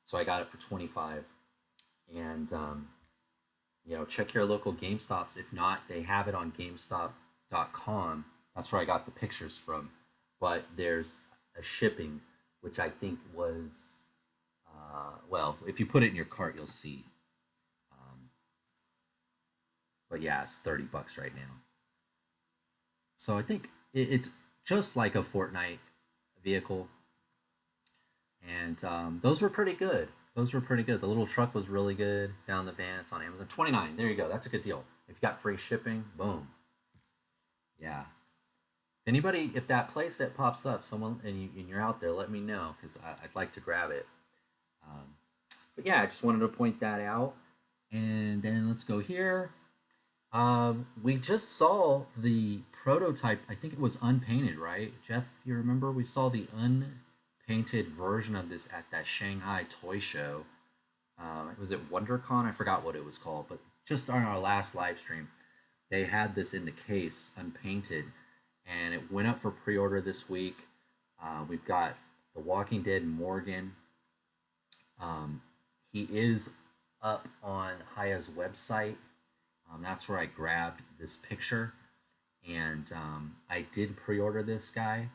so I got it for 25. And check your local GameStops. If not, they have it on GameStop.com. That's where I got the pictures from. But there's a shipping, which I think was well, if you put it in your cart, you'll see. Um, but yeah, it's $30 right now. So I think it's just like a Fortnite vehicle, and those were pretty good. Those were pretty good. The little truck was really good. Down the van. It's on Amazon. 29. There you go. That's a good deal. If you got free shipping, boom. Yeah. Anybody, if that playset pops up, someone and you're out there, let me know because I'd like to grab it. Um, but yeah, I just wanted to point that out. And then let's go here. We just saw the prototype. I think it was unpainted, right? Jeff, you remember we saw the unpainted version of this at that Shanghai toy show. Was it WonderCon? I forgot what it was called, but just on our last live stream, they had this in the case, unpainted, and it went up for pre-order this week. We've got The Walking Dead Morgan. He is up on Haya's website. That's where I grabbed this picture, and I did pre-order this guy.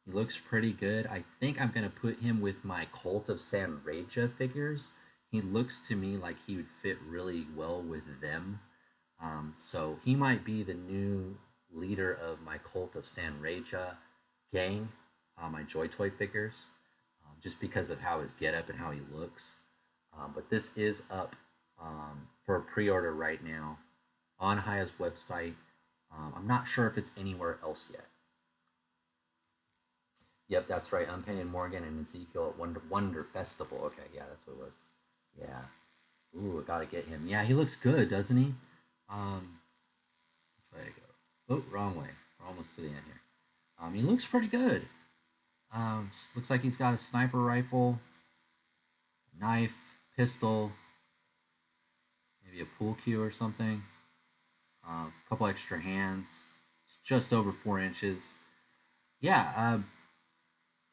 He looks pretty good. I think I'm gonna put him with my Cult of San Reja figures. He looks to me like he would fit really well with them. So he might be the new leader of my Cult of San Reja gang, my Joy Toy figures, just because of how his getup and how he looks. But this is up for a pre-order right now on Haya's website. I'm not sure if it's anywhere else yet. Yep, that's right. Unpainted Morgan and Ezekiel at Wonder Festival. Okay, yeah, that's what it was. Yeah. Ooh, I gotta get him. Yeah, he looks good, doesn't he? Which way I go? Oh, wrong way. We're almost to the end here. He looks pretty good. Looks like he's got a sniper rifle, knife, pistol, maybe a pool cue or something. A couple extra hands. It's just over 4 inches. Yeah,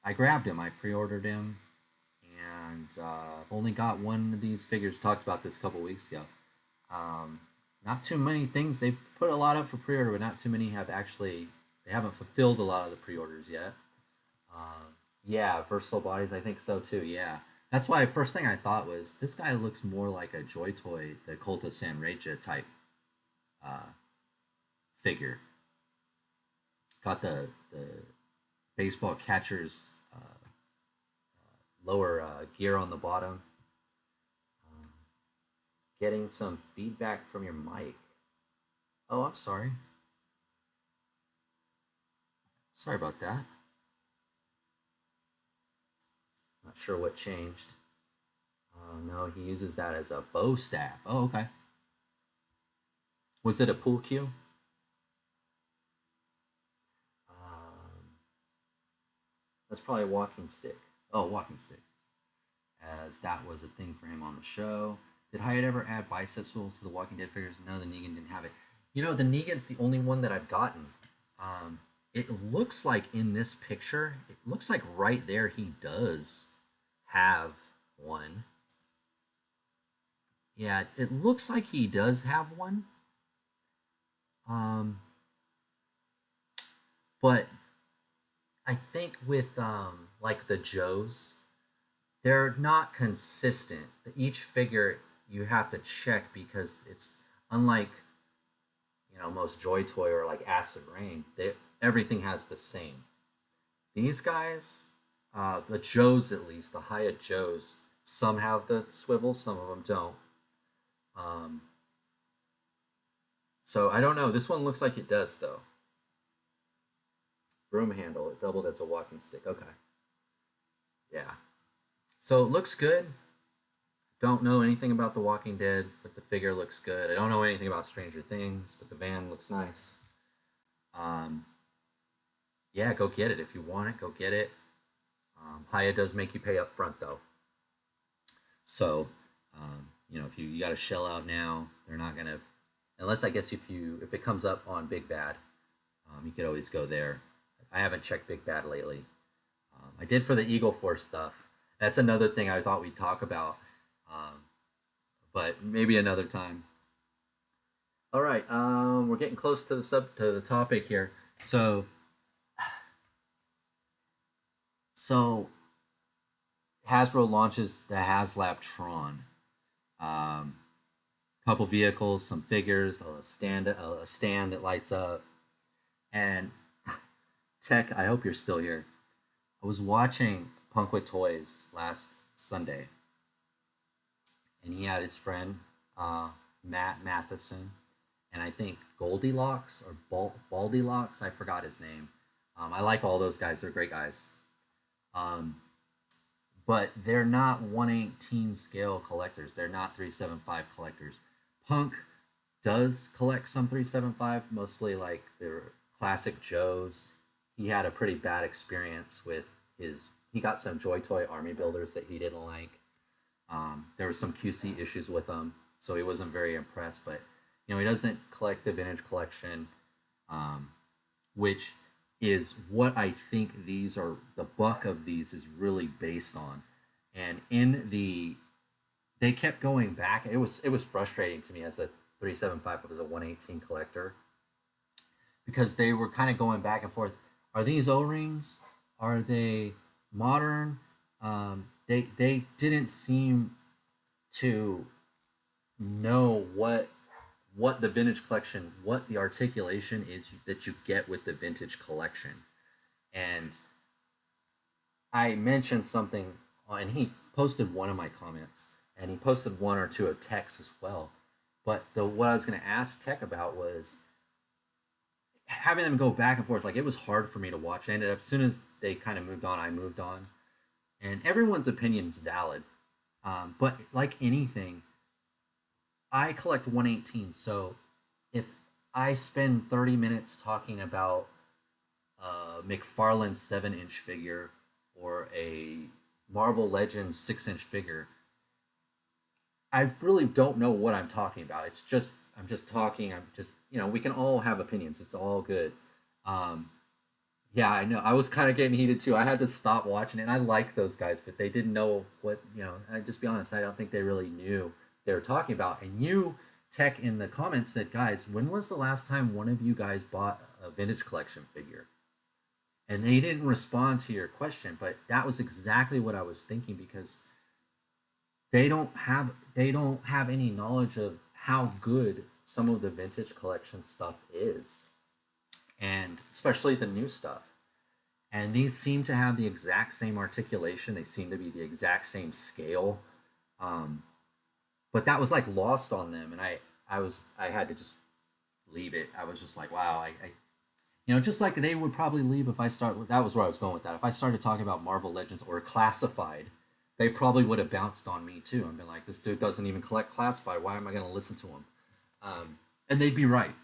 I grabbed him. I pre-ordered him, and I've only got one of these figures. We talked about this a couple weeks ago. Not too many things. They've put a lot up for pre-order, but not too many have actually. They haven't fulfilled a lot of the pre-orders yet. Yeah, Versatile Bodies. I think so too. Yeah, that's why first thing I thought was this guy looks more like a Joy Toy, the Cult of San Reja type figure. Got the baseball catcher's lower gear on the bottom. Getting some feedback from your mic. Oh, I'm sorry. Sorry about that. Not sure what changed. No, he uses that as a bow staff. Oh, okay. Was it a pool cue? That's probably a walking stick. Oh, walking stick. As that was a thing for him on the show. Did Hyatt ever add biceps tools to the Walking Dead figures? No, the Negan didn't have it. The Negan's the only one that I've gotten. It looks like in this picture, it looks like right there he does have one. Yeah, it looks like he does have one. But I think with like the Joes, they're not consistent. Each figure you have to check because it's unlike most Joy Toy or like Acid Rain. Everything has the same. These guys, The Joes, at least, the Hyatt Joes, some have the swivel, some of them don't. Um, so I don't know. This one looks like it does, though. Broom handle, it doubled as a walking stick. Okay. Yeah. So it looks good. Don't know anything about The Walking Dead, but the figure looks good. I don't know anything about Stranger Things, but the van looks nice. Um, yeah, go get it if you want it. Go get it. Haya does make you pay up front though, so if you got to shell out now, they're not gonna, unless I guess if it comes up on Big Bad, you could always go there. I haven't checked Big Bad lately. I did for the Eagle Force stuff. That's another thing I thought we'd talk about, but maybe another time. All right, we're getting close to the topic here. So Hasbro launches the HasLab Tron. Couple vehicles, some figures, a stand that lights up, and Tech. I hope you're still here. I was watching Punk with Toys last Sunday, and he had his friend Matt Matheson, and I think Goldilocks or Baldilocks. I forgot his name. I like all those guys. They're great guys. But they're not 1/18 scale collectors. They're not 375 collectors. Punk does collect some 375, mostly like their classic Joes. He had a pretty bad experience with he got some Joy Toy Army builders that he didn't like. There was some QC issues with them, so he wasn't very impressed. But he doesn't collect the vintage collection, which is what I think the buck of these is really based on. And they kept going back. It was frustrating to me as a 375 as a 1/18 collector, because they were kind of going back and forth. Are these O-rings? Are they modern? They didn't seem to know what the vintage collection, what the articulation is that you get with the vintage collection. And I mentioned something, and he posted one of my comments, and he posted one or two of Tech's as well. But what I was going to ask Tech about was having them go back and forth. Like, it was hard for me to watch. I ended up, as soon as they kind of moved on, I moved on. And everyone's opinion is valid. But like anything, I collect 1/18, so if I spend 30 minutes talking about a McFarlane 7-inch figure or a Marvel Legends 6-inch figure, I really don't know what I'm talking about. I'm just talking. We can all have opinions. It's all good. Yeah, I know. I was kind of getting heated too. I had to stop watching it. And I like those guys, but they didn't know what, I just be honest, I don't think they really knew they were talking about. And you, Tech, in the comments said, guys, when was the last time one of you guys bought a vintage collection figure? And they didn't respond to your question, but that was exactly what I was thinking, because they don't have any knowledge of how good some of the vintage collection stuff is, and especially the new stuff. And these seem to have the exact same articulation. They seem to be the exact same scale. But that was like lost on them, and I had to just leave it. I was just like, wow, just like they would probably leave if I started. That was where I was going with that. If I started talking about Marvel Legends or Classified, they probably would have bounced on me too and been like, this dude doesn't even collect Classified. Why am I going to listen to him? And they'd be right.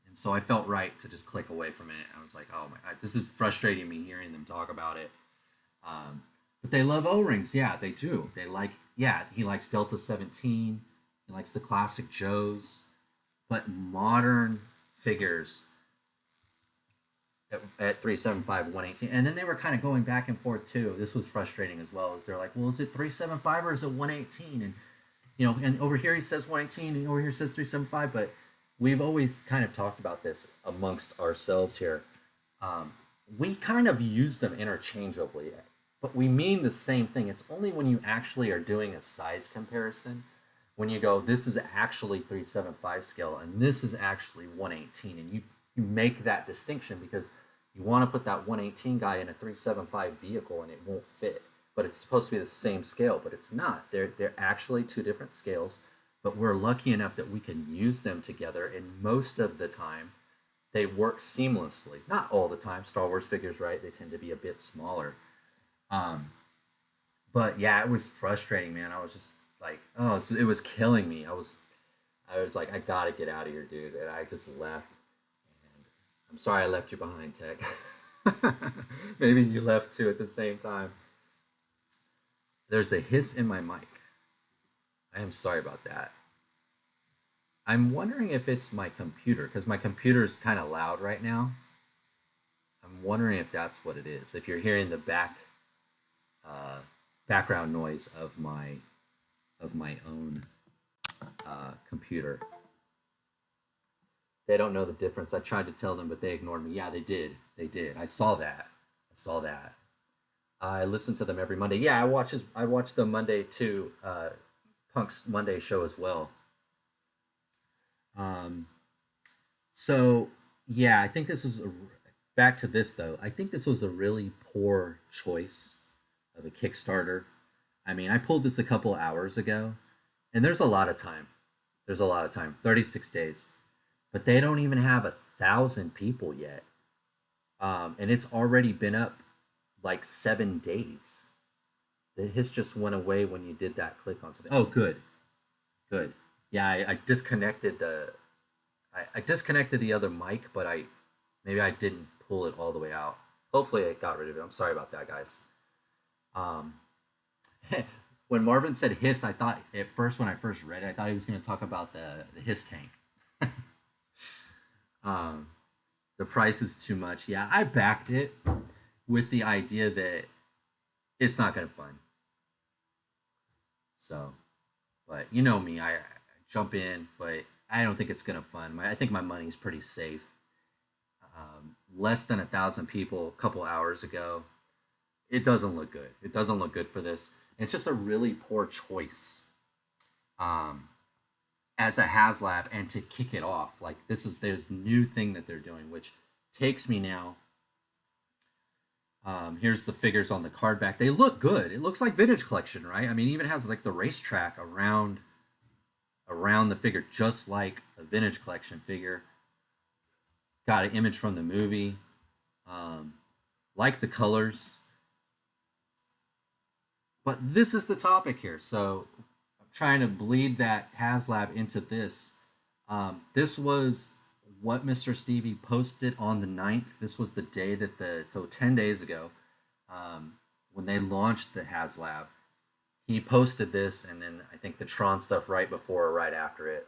And so I felt right to just click away from it. I was like, oh my God, this is frustrating me hearing them talk about it. But they love O-rings. Yeah, they do. He likes Delta 17. He likes the classic Joes. But modern figures at 375, 1/18. And then they were kind of going back and forth too. This was frustrating as well. They're like, well, is it 375 or is it 1/18? And, and over here he says 1/18 and over here says 375. But we've always kind of talked about this amongst ourselves here. We kind of use them interchangeably, but we mean the same thing. It's only when you actually are doing a size comparison, when you go, this is actually 375 scale and this is actually 1/18, and you make that distinction, because You want to put that 118 guy in a 375 vehicle and it won't fit. But it's supposed to be the same scale, but it's not. They're actually two different scales, but we're lucky enough that we can use them together, and most of the time they work seamlessly. Not all the time. Star Wars figures, right? They tend to be a bit smaller. Um, but yeah, it was frustrating, man. I was just like, oh, it was killing me. I was like, I gotta get out of here, dude. And I just left. And I'm sorry I left you behind, Tech. Maybe you left too at the same time. There's a hiss in my mic. I am sorry about that. I'm wondering if it's my computer, because my computer is kind of loud right now. I'm wondering if that's what it is. If you're hearing the uh, background noise of my own computer, they don't know the difference. I tried to tell them, but they ignored me. Yeah, they did. They did. I saw that. I saw that. I listen to them every Monday. Yeah, I watch the Monday too, Punk's Monday show as well. Um, so yeah, I think this was back to this though. I think this was a really poor choice of a Kickstarter. I mean, I pulled this a couple hours ago, and there's a lot of time. There's a lot of time. 36 days, but they don't even have 1,000 people yet, and it's already been up like 7 days. The hiss just went away when you did that click on something. Oh, good, good. Yeah, I disconnected I disconnected the other mic, but I maybe I didn't pull it all the way out. Hopefully, I got rid of it. I'm sorry about that, guys. Um, when Marvin said hiss, I thought at first when I first read it, I thought he was going to talk about the hiss tank. um, the price is too much. Yeah, I backed it with the idea that it's not going to fund. So, but you know me, I jump in, but I don't think it's going to fund. I think my money's pretty safe. Less than 1,000 people a couple hours ago. It doesn't look good. It doesn't look good for this. It's just a really poor choice um, as a HasLab, and to kick it off. Like this is this new thing that they're doing, which takes me now. Here's the figures on the card back. They look good. It looks like Vintage Collection, right? I mean, even has like the racetrack around the figure, just like a Vintage Collection figure. Got an image from the movie. Like the colors. But this is the topic here. So I'm trying to bleed that HasLab into this. This was what Mr. Stevie posted on the 9th. This was the day that so 10 days ago, when they launched the HasLab, he posted this, and then I think the Tron stuff right before or right after it.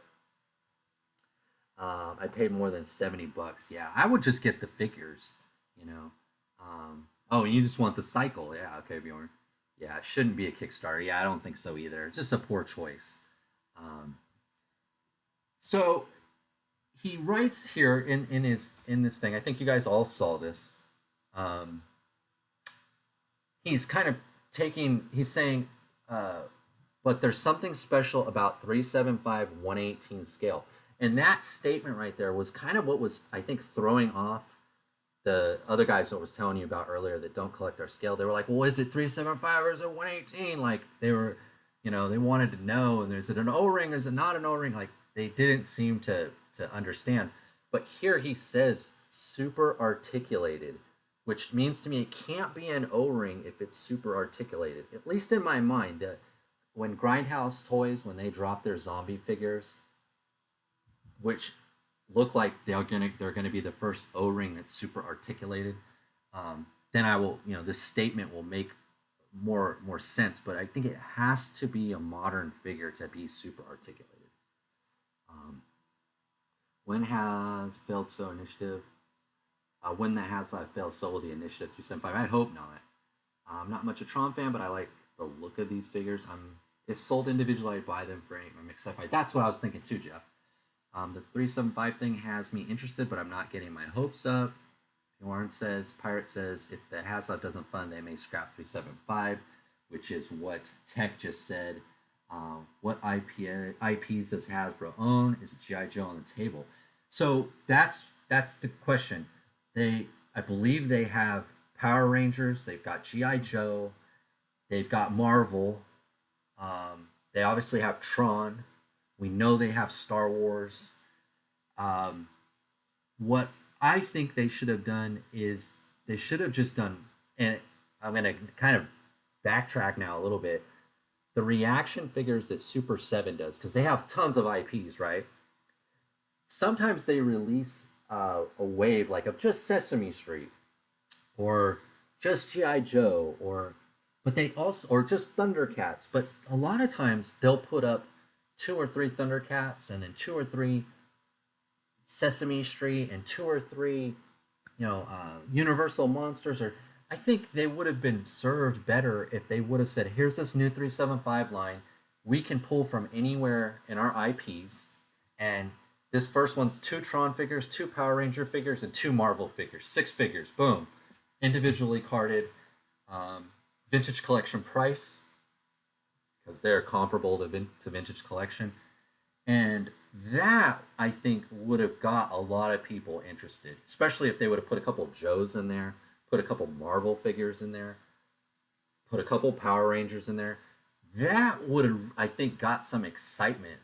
I paid more than $70. Yeah, I would just get the figures, you know. Oh, you just want the cycle. Yeah, okay, Bjorn. Yeah, it shouldn't be a Kickstarter. Yeah, I don't think so either. It's just a poor choice. So he writes here in this thing. I think you guys all saw this. Um, he's kind of He's saying, but there's something special about 375 118 scale. And that statement right there was kind of what was, I think, throwing off the other guys that I was telling you about earlier that don't collect our scale. They were like, well, is it 375 or is it 118? Like they were, they wanted to know, and is it an O-ring or is it not an O-ring? Like they didn't seem to understand. But here he says super articulated, which means to me it can't be an O-ring if it's super articulated. At least in my mind, when Grindhouse Toys, when they drop their zombie figures, which look like they're gonna be the first O-ring that's super articulated, then I will, this statement will make more sense. But I think it has to be a modern figure to be super articulated. When has failed so initiative? When the HasLab failed, so will the initiative 375. I hope not. I'm not much a Tron fan, but I like the look of these figures. If sold individually, I'd buy them for any mixed sci-fi. That's what I was thinking too, Jeff. The 375 thing has me interested, but I'm not getting my hopes up. Warren says, Pirate says, if the HasLab doesn't fund, they may scrap 375, which is what Tech just said. What IPs does Hasbro own? Is it G.I. Joe on the table? So that's the question. I I believe they have Power Rangers, they've got GI Joe, they've got Marvel. They obviously have Tron. We know they have Star Wars. Um, what I think they should have done is they should have just done, and I'm going to kind of backtrack now a little bit. The reaction figures that Super 7 does, because they have tons of IPs, right? Sometimes they release a wave like of just Sesame Street or just GI Joe but they also or just Thundercats. But a lot of times they'll put up 2 or 3 Thundercats and then 2 or 3 Sesame Street and 2 or 3 Universal Monsters. Or I think they would have been served better if they would have said, here's this new 375 line. We can pull from anywhere in our IPs, and this first one's 2 Tron figures, 2 Power Ranger figures, and 2 Marvel figures. 6 figures. Boom. Individually carded. Vintage collection price, because they're comparable to vintage collection. And that, I think, would have got a lot of people interested, especially if they would have put a couple Joes in there, put a couple Marvel figures in there, put a couple Power Rangers in there. That would have, I think, got some excitement.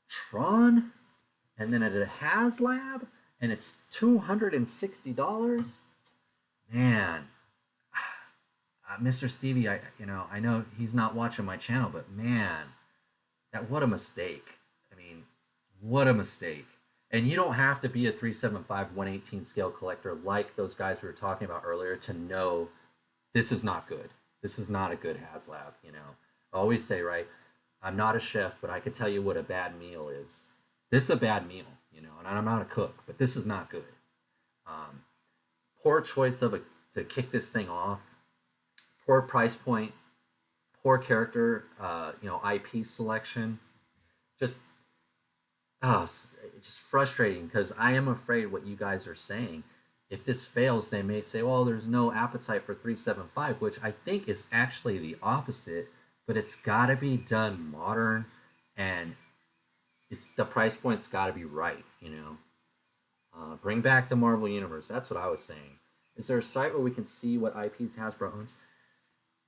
Tron, and then at a HasLab, and it's $260. Man, Mr. Stevie, I know he's not watching my channel, but man, what a mistake. I mean, what a mistake. And you don't have to be a 375 118 scale collector like those guys we were talking about earlier to know this is not good. This is not a good HasLab. I always say, right, I'm not a chef, but I could tell you what a bad meal is. This is a bad meal, and I'm not a cook, but this is not good. Poor choice to kick this thing off. Poor price point, poor character, IP selection. Just frustrating, because I am afraid what you guys are saying. If this fails, they may say, well, there's no appetite for 375, which I think is actually the opposite, but it's got to be done modern, and the price point's got to be right, Bring back the Marvel Universe. That's what I was saying. Is there a site where we can see what IPs Hasbro owns?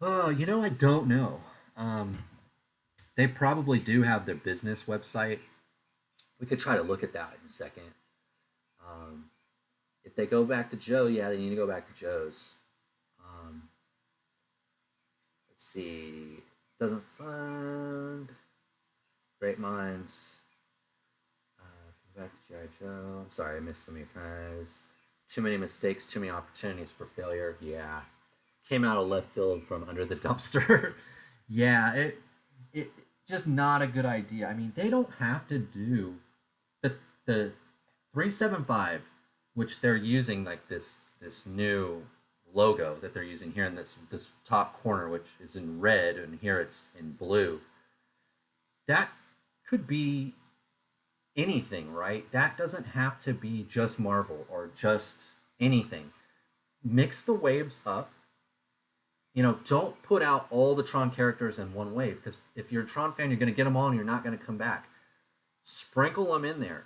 Oh, I don't know. They probably do have their business website. We could try to look at that in a second. If they go back to Joe, yeah, they need to go back to Joe's. Let's see. Doesn't fund. Great Minds. Back to G.I. Joe. I'm sorry, I missed some of you guys. Too many mistakes, too many opportunities for failure. Yeah. Came out of left field from under the dumpster. Yeah, it just not a good idea. I mean, they don't have to do the 375, which they're using like this new logo that they're using here in this top corner, which is in red, and here it's in blue. That could be anything, right? That doesn't have to be just Marvel or just anything. Mix the waves up. Don't put out all the Tron characters in one wave, because if you're a Tron fan, you're going to get them all and you're not going to come back. Sprinkle them in there.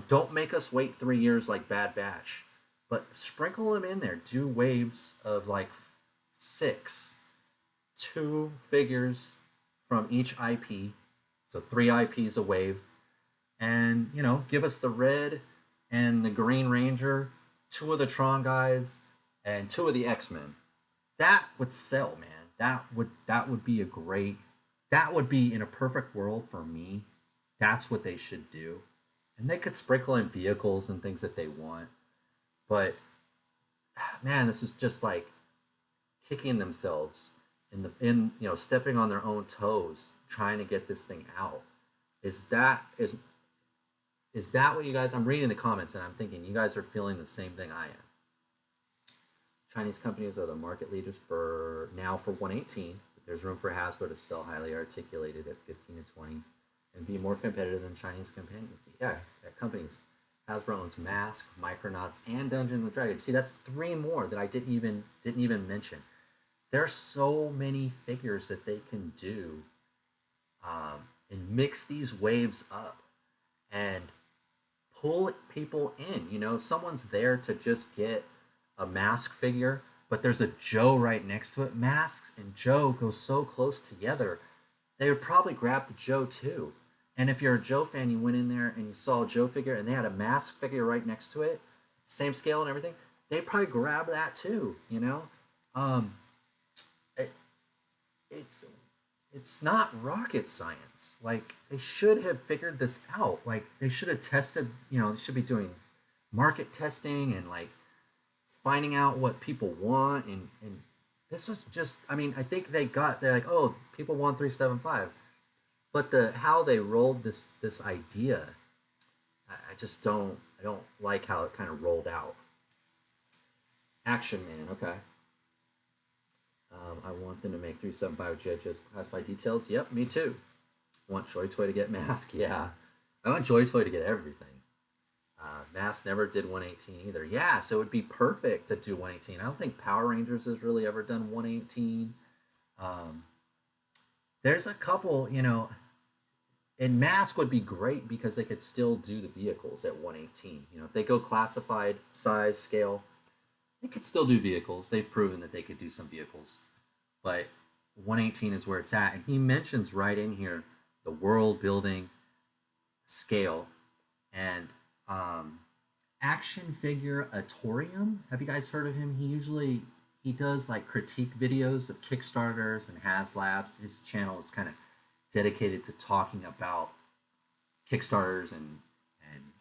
Don't make us wait 3 years like Bad Batch, but sprinkle them in there. Do waves of like 6, 2 figures from each IP, so 3 IPs a wave, and give us the red and the Green Ranger, 2 of the Tron guys, and 2 of the X-Men. That would sell, man. That would be that would be, in a perfect world for me, that's what they should do. And they could sprinkle in vehicles and things that they want. But man, this is just like kicking themselves stepping on their own toes, trying to get this thing out. Is that what you guys? I'm reading the comments and I'm thinking you guys are feeling the same thing I am. Chinese companies are the market leaders for 118, but there's room for Hasbro to sell highly articulated at 15 to 20 and be more competitive than Chinese companions. Yeah, companies. Hasbro owns Mask, Micronauts, and Dungeons and Dragons. See, that's 3 more that I didn't even mention. There are so many figures that they can do, and mix these waves up and pull people in. Someone's there to just get a Mask figure, but there's a Joe right next to it. Masks and Joe go so close together. They would probably grab the Joe too. And if you're a Joe fan, you went in there and you saw a Joe figure and they had a Mask figure right next to it, same scale and everything, they'd probably grab that too, you know? Um, it, it's it's not rocket science. Like they should have figured this out. Like they should have tested, they should be doing market testing and like finding out what people want and this was just I mean, I think they're like, oh, people want 375. But the how they rolled this idea, I just don't like how it kind of rolled out. Action Man, okay. I want them to make 375 judges classified details. Yep, me too. Want Joy Toy to get Mask? Yeah. I want Joy Toy to get everything. Mask never did 118 either. Yeah, so it would be perfect to do 118. I don't think Power Rangers has really ever done 118. Um, there's a couple, and Mask would be great because they could still do the vehicles at 118. If they go classified size scale, they could still do vehicles. They've proven that they could do some vehicles. But 118 is where it's at. And he mentions right in here the world building scale and action figure Atorium. Have you guys heard of him? He does like critique videos of Kickstarters and HasLabs. His channel is kind of dedicated to talking about Kickstarters and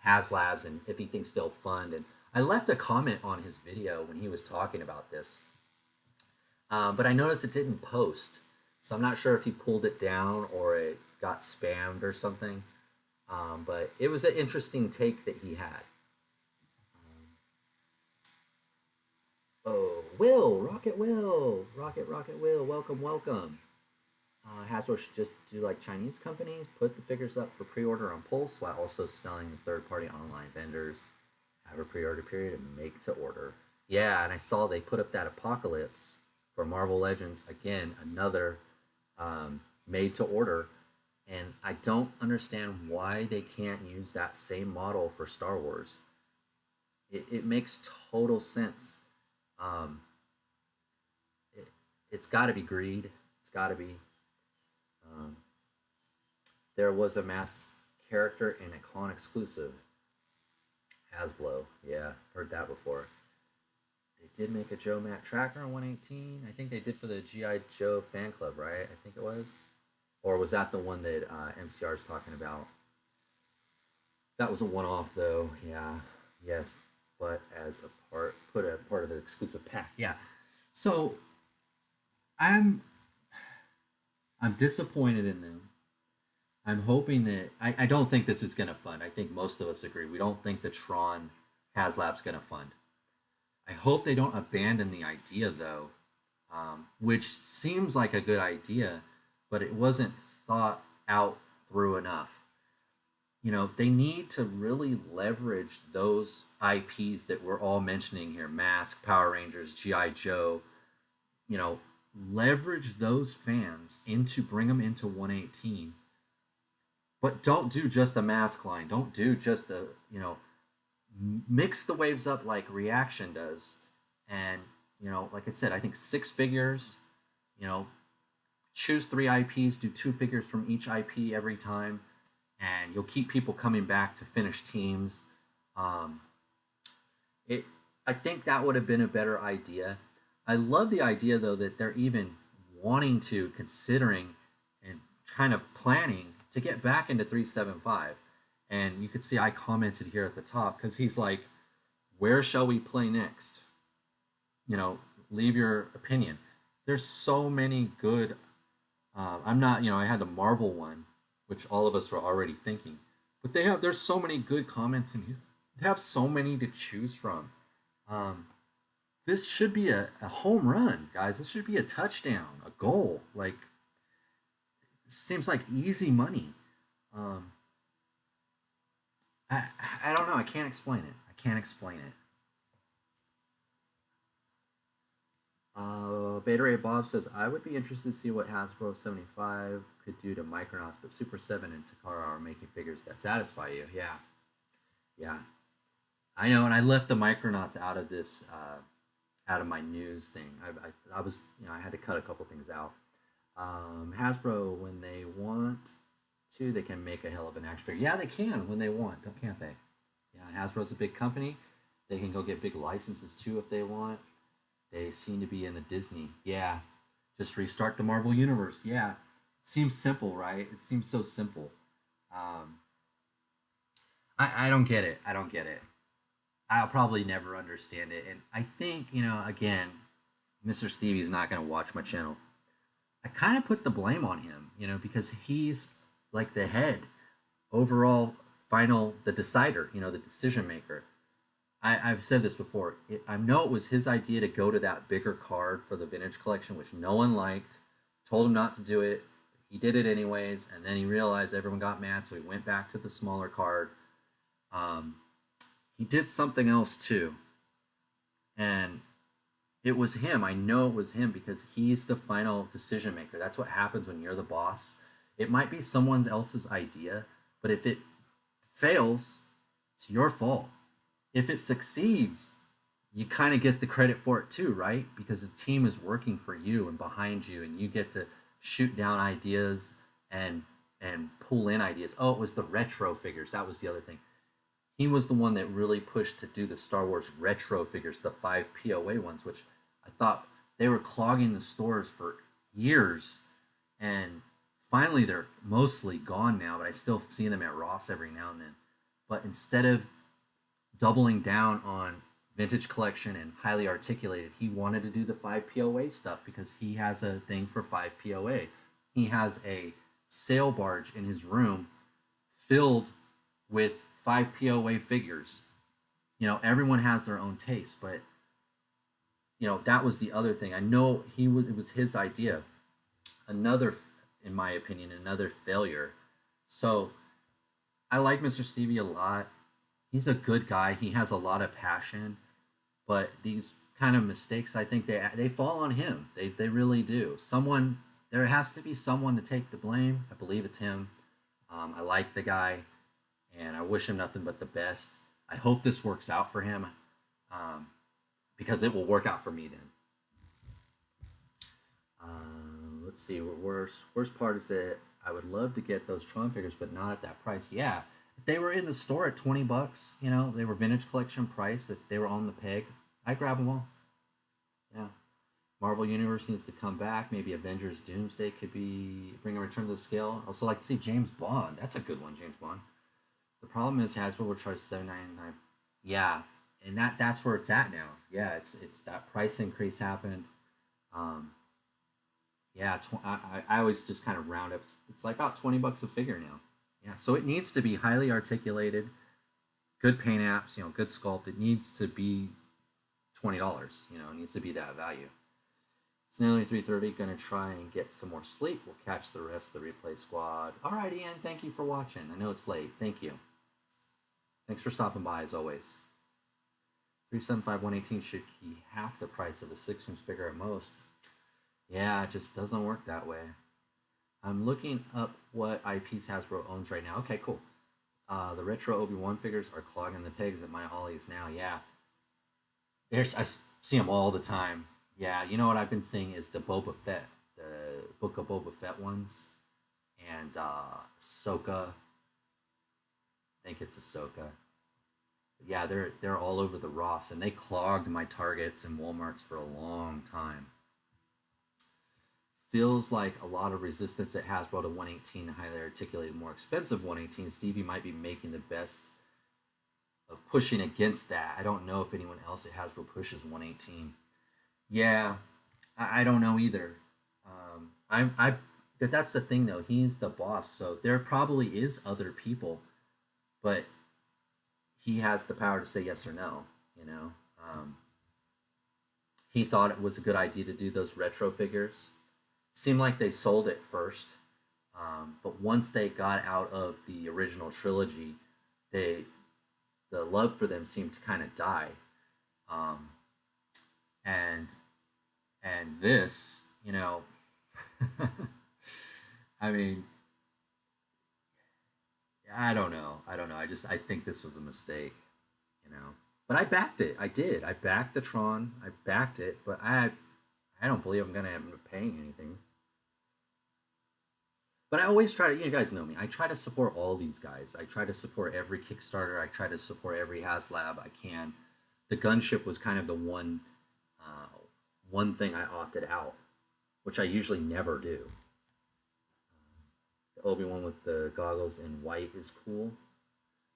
HasLabs and if he thinks they'll fund. And I left a comment on his video when he was talking about this, but I noticed it didn't post. So I'm not sure if he pulled it down or it got spammed or something. But it was an interesting take that he had. Oh, Will, Rocket Will, Rocket Will, welcome. Hasbro should just do like Chinese companies, put the figures up for pre-order on Pulse while also selling to third-party online vendors. Have a pre-order period and make to order. Yeah, and I saw they put up that Apocalypse for Marvel Legends. Again, another made to order. And I don't understand why they can't use that same model for Star Wars. It makes total sense. Um, it's got to be greed. It's got to be. Um, there was a mass character in a con exclusive. Hasbro, yeah, heard that before. They did make a Joe Matt tracker on 118. I think they did for the G.I. Joe fan club, right? I think it was. Or was that the one that MCR is talking about? That was a one-off, though. Yeah, yes, but as a part of the exclusive pack. Yeah. So I'm disappointed in them. I'm hoping that I don't think this is going to fund. I think most of us agree. We don't think the Tron HasLab's going to fund. I hope they don't abandon the idea, though, which seems like a good idea, but it wasn't thought out through enough. They need to really leverage those IPs that we're all mentioning here, Mask, Power Rangers, G.I. Joe, leverage those fans bring them into 118. But don't do just a Mask line. Don't do just mix the waves up like Reaction does. And, like I said, I think 6 figures, choose 3 IPs, do 2 figures from each IP every time, and you'll keep people coming back to finish teams. I think that would have been a better idea. I love the idea, though, that they're even considering and kind of planning to get back into 375. And you could see I commented here at the top because he's like, where shall we play next? Leave your opinion. There's so many good. I'm not, I had the Marvel one, which all of us were already thinking. But there's so many good comments in here. They have so many to choose from. This should be a home run, guys. This should be a touchdown, a goal. Like, seems like easy money. I don't know. I can't explain it. Beta Ray Bob says, I would be interested to see what Hasbro 75 could do to Micronauts, but Super 7 and Takara are making figures that satisfy you. Yeah. I know, and I left the Micronauts out of this out of my news thing. I was, I had to cut a couple things out. Hasbro, when they want to, they can make a hell of an action figure. Yeah, they can when they want, can't they? Yeah, Hasbro's a big company. They can go get big licenses too if they want. They seem to be in the Disney. Yeah, just restart the Marvel Universe. Yeah, it seems simple, right? It seems so simple. Um, I don't get it. I don't get it. I'll probably never understand it. And I think, again, Mr. Stevie's not going to watch my channel. I kind of put the blame on him, because he's like the head, overall, final, the decider, the decision maker. I've said this before. I know it was his idea to go to that bigger card for the vintage collection, which no one liked. Told him not to do it. He did it anyways, and then he realized everyone got mad, so he went back to the smaller card. Um, he did something else too, and it was him. I know it was him because he's the final decision maker. That's what happens when you're the boss. It might be someone else's idea, but if it fails, it's your fault. If it succeeds, you kind of get the credit for it too, right? Because the team is working for you and behind you, and you get to shoot down ideas and pull in ideas. Oh, it was the retro figures. That was the other thing. He was the one that really pushed to do the Star Wars retro figures, the 5 POA ones, which I thought they were clogging the stores for years. And finally, they're mostly gone now, but I still see them at Ross every now and then. But instead of doubling down on vintage collection and highly articulated, he wanted to do the 5 POA stuff because he has a thing for 5 POA. He has a sail barge in his room filled with 5 POA figures. Everyone has their own taste, but that was the other thing. I know it was his idea. Another, in my opinion, another failure. So I like Mr. Stevie a lot. He's a good guy. He has a lot of passion, but these kind of mistakes, I think they fall on him. They really do. There has to be someone to take the blame. I believe it's him. I like the guy, and I wish him nothing but the best. I hope this works out for him, because it will work out for me then. Let's see. Worst part is that I would love to get those Tron figures, but not at that price. Yeah, if they were in the store at $20, they were vintage collection price. If they were on the peg, I'd grab them all. Yeah. Marvel Universe needs to come back. Maybe Avengers Doomsday could bring a return to the scale. Also like to see James Bond. That's a good one, James Bond. The problem is Hasbro will charge $7.99. Yeah, and that's where it's at now. Yeah, it's that price increase happened. Yeah, I always just kind of round up. It's like about $20 a figure now. Yeah, so it needs to be highly articulated, good paint apps, good sculpt. It needs to be $20. It needs to be that value. It's nearly 3:30. Gonna try and get some more sleep. We'll catch the rest of the replay squad. All right, Ian. Thank you for watching. I know it's late. Thank you. Thanks for stopping by as always. 375-118 should be half the price of a 6-inch figure at most. Yeah, it just doesn't work that way. I'm looking up what IPs Hasbro owns right now. Okay, cool. The retro Obi-Wan figures are clogging the pegs at my Ollie's now. Yeah, I see them all the time. Yeah, you know what I've been seeing is the Boba Fett, the Book of Boba Fett ones, and Ahsoka. I think it's Ahsoka. But yeah, they're all over the Ross, and they clogged my Targets and WalMarts for a long time. Feels like a lot of resistance at Hasbro to 118, highly articulated, more expensive 118. Stevie might be making the best of pushing against that. I don't know if anyone else at Hasbro pushes 118. Yeah, I don't know either. That's the thing though. He's the boss, so there probably is other people, but he has the power to say yes or no. He thought it was a good idea to do those retro figures. Seemed like they sold it first, but once they got out of the original trilogy, the love for them seemed to kind of die. And this, I mean, I don't know. I think this was a mistake. But I backed it. I did. I backed the Tron. I backed it, but I don't believe I'm gonna end up paying anything. But I always try to. You guys know me. I try to support all these guys. I try to support every Kickstarter. I try to support every HasLab I can. The gunship was kind of the one thing I opted out, which I usually never do. The Obi-Wan with the goggles in white is cool.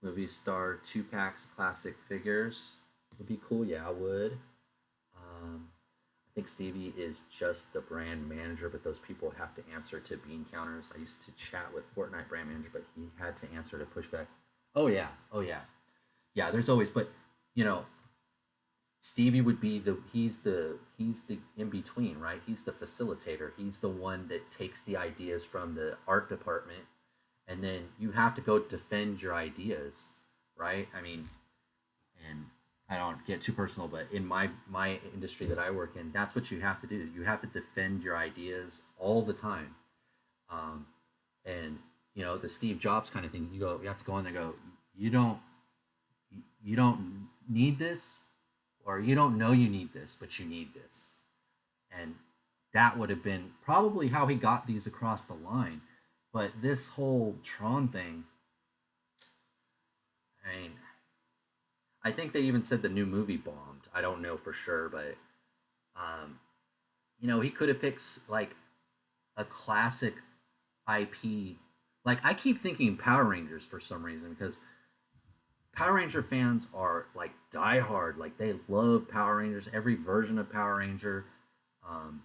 Movie star 2 packs classic figures would be cool. Yeah, I would. I think Stevie is just the brand manager, but those people have to answer to bean counters. I used to chat with Fortnite brand manager, but he had to answer to pushback. Oh yeah, oh yeah, yeah. There's always, but you know, Stevie would be he's the in between, right? He's the facilitator. He's the one that takes the ideas from the art department, and then you have to go defend your ideas, right? I mean, and I don't get too personal, but in my industry that I work in, that's what you have to do. You have to defend your ideas all the time, and the Steve Jobs kind of thing. You have to go in there and go, you don't you don't need this, or you don't know you need this, but you need this. And that would have been probably how he got these across the line. But this whole Tron thing, I mean, I think they even said the new movie bombed. I don't know for sure, but he could have picked like a classic IP. Like I keep thinking Power Rangers for some reason because Power Ranger fans are like diehard. Like they love Power Rangers, every version of Power Ranger. Um,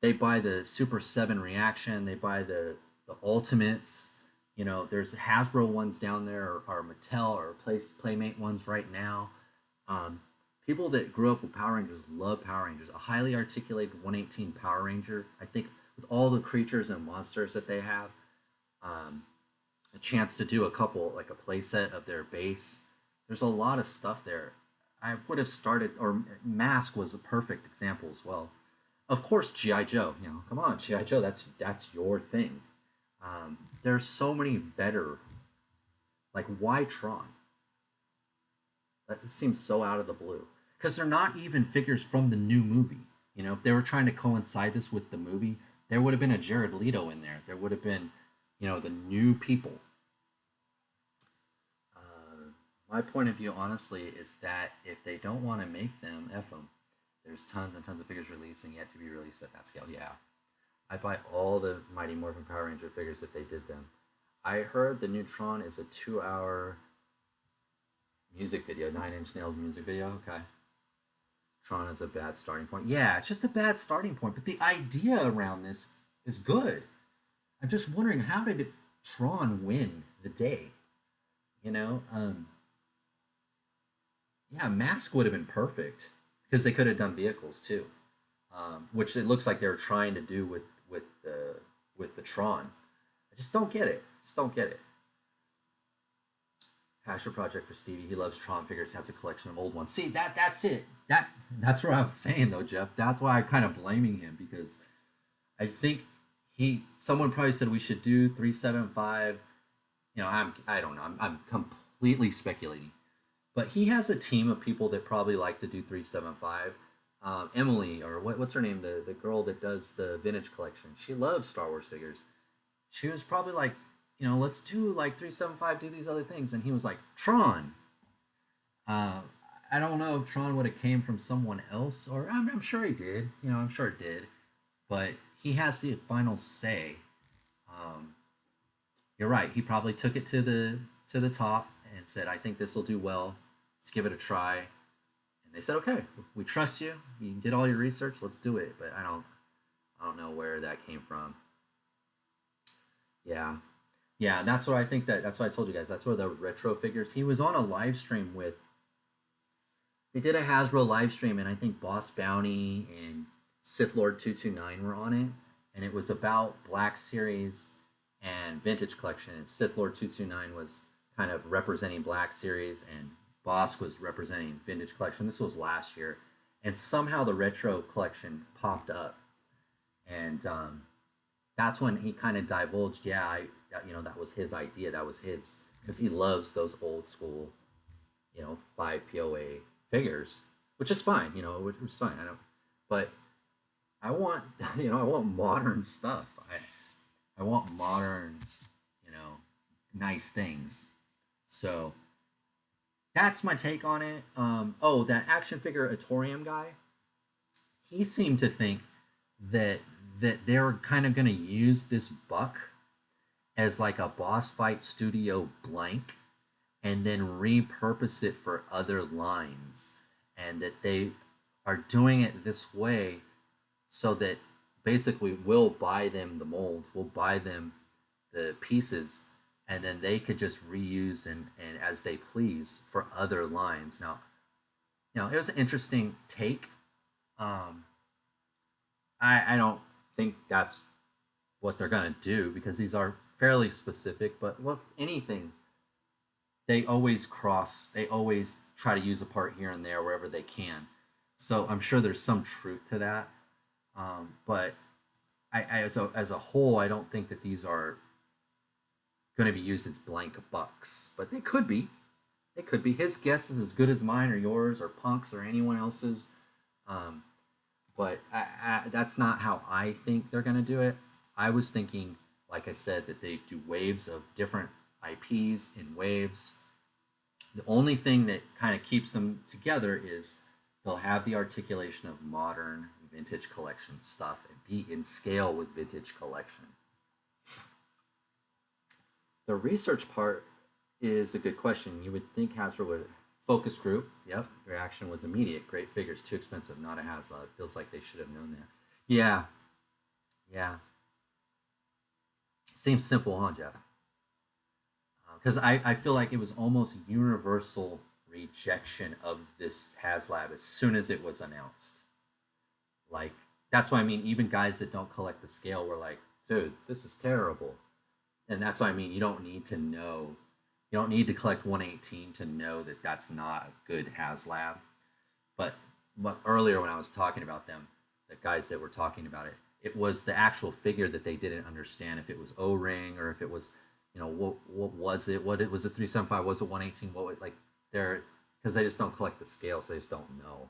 they buy the Super 7 reaction. They buy the Ultimates. There's Hasbro ones down there, or Mattel, or Playmate ones right now. Um, People that grew up with Power Rangers love Power Rangers. A highly articulated 118 Power Ranger. I think with all the creatures and monsters that they have, um, a chance to do a couple, like a playset of their base. There's a lot of stuff there. I would have started, or Mask was a perfect example as well. Of course, GI Joe. Come on, GI Joe. That's your thing. There's so many better. Like why Tron? That just seems so out of the blue. Because they're not even figures from the new movie. If they were trying to coincide this with the movie, there would have been a Jared Leto in there. There would have been, the new people. My point of view, honestly, is that if they don't want to make them, F them. There's tons and tons of figures releasing yet to be released at that scale. Yeah. I buy all the Mighty Morphin Power Ranger figures if they did them. I heard the new Tron is a 2-hour music video, 9 Inch Nails music video. Okay. Tron is a bad starting point. Yeah, it's just a bad starting point. But the idea around this is good. I'm just wondering, how did Tron win the day? Yeah, Mask would have been perfect because they could have done vehicles too, which it looks like they were trying to do with the Tron. I just don't get it. Just don't get it. Passion project for Stevie. He loves Tron figures. Has a collection of old ones. See that's it. That's what I was saying though, Jeff. That's why I'm kind of blaming him because I think someone probably said we should do 375. I don't know. I'm completely speculating, but he has a team of people that probably like to do 375. Emily, or what's her name? The girl that does the vintage collection. She loves Star Wars figures. She was probably like, let's do like 375, do these other things. And he was like, Tron. I don't know if Tron would have came from someone else, or I'm sure he did. I'm sure it did. But he has the final say. You're right. He probably took it to the top and said, I think this will do well. Let's give it a try. And they said, okay, we trust you. You did all your research. Let's do it. But I don't know where that came from. Yeah. Yeah, that's what I think that's what I told you guys. That's where the retro figures. He was on a live stream they did a Hasbro live stream, and I think Boss Bounty and Sith Lord 229 were on it, and it was about Black Series and Vintage Collection. And Sith Lord 229 was kind of representing Black Series, and Boss was representing Vintage Collection. This was last year, and somehow the retro collection popped up, and that's when he kind of divulged, that was his idea. That was his, because he loves those old school. 5 POA figures, which is fine. Which is fine. I don't, but I want I want modern stuff. I want modern, nice things. So that's my take on it. Oh, that action figure Atorium guy, he seemed to think that they're kind of going to use this buck as like a boss fight studio blank and then repurpose it for other lines, and that they are doing it this way so that basically we'll buy them the molds, we'll buy them the pieces, and then they could just reuse and as they please for other lines. Now, it was an interesting take. um, I don't think that's what they're gonna do, because these are fairly specific. But with anything, they always try to use a part here and there wherever they can. So I'm sure there's some truth to that. But I as a whole, I don't think that these are going to be used as blank bucks, but they could be. It could be. His guess is as good as mine or yours or Punk's or anyone else's. Um, but that's not how I think they're going to do it. I was thinking, like I said, that they do waves of different IPs in waves. The only thing that kind of keeps them together is they'll have the articulation of modern vintage collection stuff and be in scale with vintage collection. The research part is a good question. You would think Hasbro would. Focus group. Yep. Reaction was immediate. Great figures. Too expensive. Not a HasLab. It feels like they should have known that. Yeah. Yeah. Seems simple, huh, Jeff? Because I feel like it was almost universal rejection of this HasLab as soon as it was announced. Like, that's why I mean, even guys that don't collect the scale were like, dude, this is terrible. And that's why I mean, you don't need to know. You don't need to collect 118 to know that that's not a good HasLab. But earlier when I was talking about them, the guys that were talking about it, it was the actual figure that they didn't understand, if it was O-ring or if it was, what was it? What it was, a 375? Was it 118? What would, like, they're, because they just don't collect the scale, so they just don't know.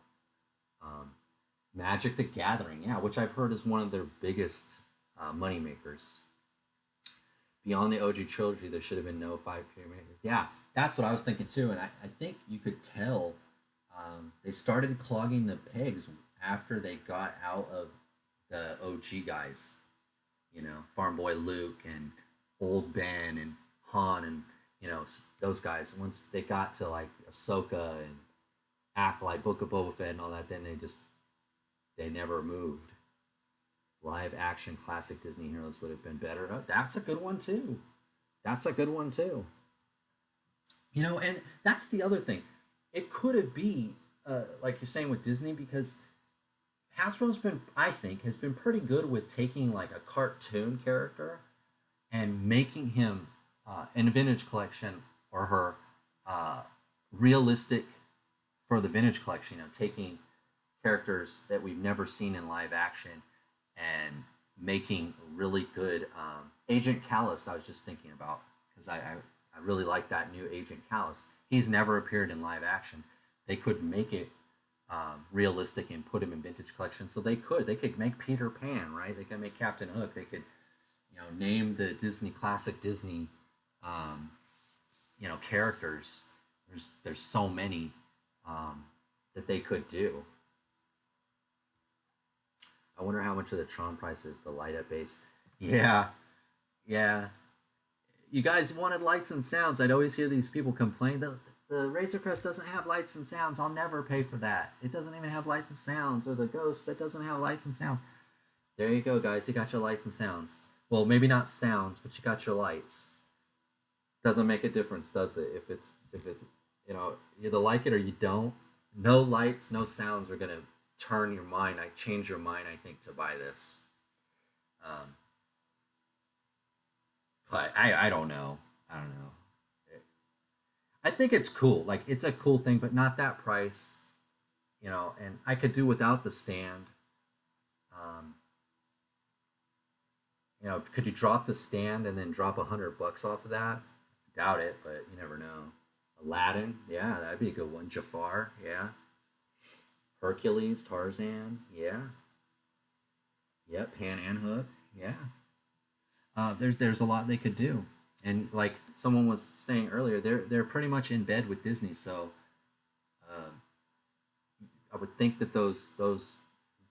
Magic the Gathering, yeah, which I've heard is one of their biggest money makers. Beyond the OG trilogy, there should have been no 5 pyramid. Yeah, that's what I was thinking too, and I think you could tell they started clogging the pegs after they got out of the OG guys. Farm Boy Luke and Old Ben and Han and those guys. Once they got to like Ahsoka and Acolyte, Book of Boba Fett and all that, then they never moved. Live action classic Disney heroes would have been better. Oh, that's a good one too. And that's the other thing. It could have be like you're saying with Disney, because Hasbro's been, I think, has been pretty good with taking like a cartoon character and making him in a vintage collection or her realistic for the vintage collection. Taking characters that we've never seen in live action and making really good Agent Callus. I was just thinking about, because I really like that new Agent Callus. He's never appeared in live action. They could make it realistic and put him in vintage collection. So they could make Peter Pan, right? They could make Captain Hook. They could name the Disney classic Disney characters. There's so many that they could do. I wonder how much of the Tron price is the light up base. Yeah. You guys wanted lights and sounds. I'd always hear these people complain that the Razor Crest doesn't have lights and sounds. I'll never pay for that. It doesn't even have lights and sounds. Or the Ghost that doesn't have lights and sounds. There you go, guys. You got your lights and sounds. Well, maybe not sounds, but you got your lights. Doesn't make a difference, does it? If it's you either like it or you don't. No lights, no sounds are gonna turn your mind. Change your mind, I think, to buy this. But I don't know. I think it's cool. Like, it's a cool thing, but not that price. And I could do without the stand. Could you drop the stand and then drop $100 off of that? Doubt it, but you never know. Aladdin, yeah, that'd be a good one. Jafar, yeah. Hercules, Tarzan, yeah. Yep, Pan and Hook, yeah. There's a lot they could do, and like someone was saying earlier, they're pretty much in bed with Disney, so uh, I would think that those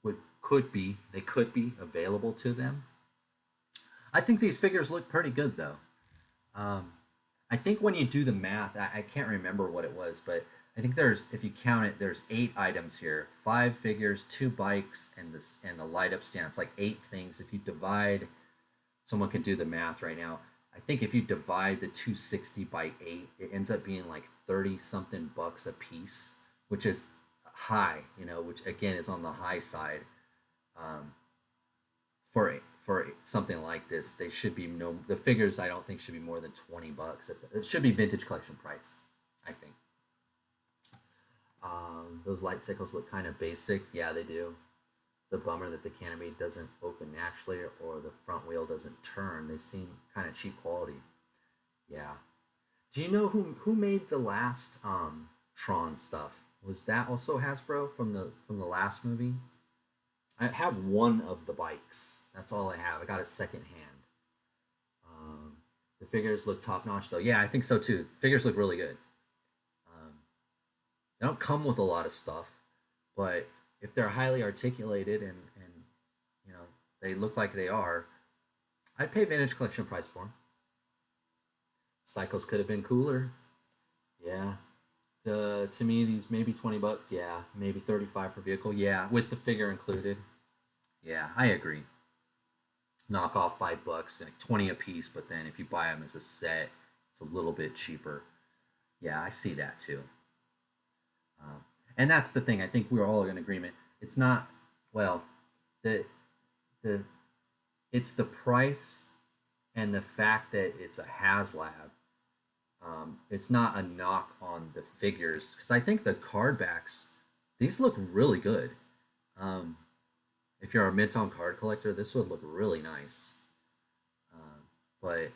would could be they could be available to them. I think these figures look pretty good though. Um, I think when you do the math, I can't remember what it was, but I think there's if you count it, there's 8 items here, 5 figures, 2 bikes, and this and the light up stand. It's like 8 things. If you divide, someone can do the math right now. I think if you divide the 260 by 8, it ends up being like 30 something bucks a piece, which is high, which again is on the high side. Um, for something like this, they should be no the figures. I don't think should be more than 20 bucks. It should be vintage collection price. I think. Those light cycles look kind of basic. Yeah, they do. It's a bummer that the canopy doesn't open naturally or the front wheel doesn't turn. They seem kind of cheap quality. Yeah. Do you know who made the last Tron stuff? Was that also Hasbro from the last movie? I have one of the bikes. That's all I have. I got it second hand. The figures look top notch though. Yeah, I think so too. Figures look really good. Um, they don't come with a lot of stuff, but if they're highly articulated and you know they look like they are, I'd pay vintage collection price for them. Cycles could have been cooler. Yeah. To me, these maybe 20 bucks. Yeah, maybe 35 for vehicle. Yeah, with the figure included. Yeah, I agree. Knock off 5 bucks, like 20 a piece. But then if you buy them as a set, it's a little bit cheaper. Yeah, I see that too. Um, and that's the thing. I think we're all in agreement. It's not well, the the it's the price and the fact that it's a HasLab. It's not a knock on the figures because I think the card backs these look really good. Um, if you're a mid-tone card collector, this would look really nice. Um, but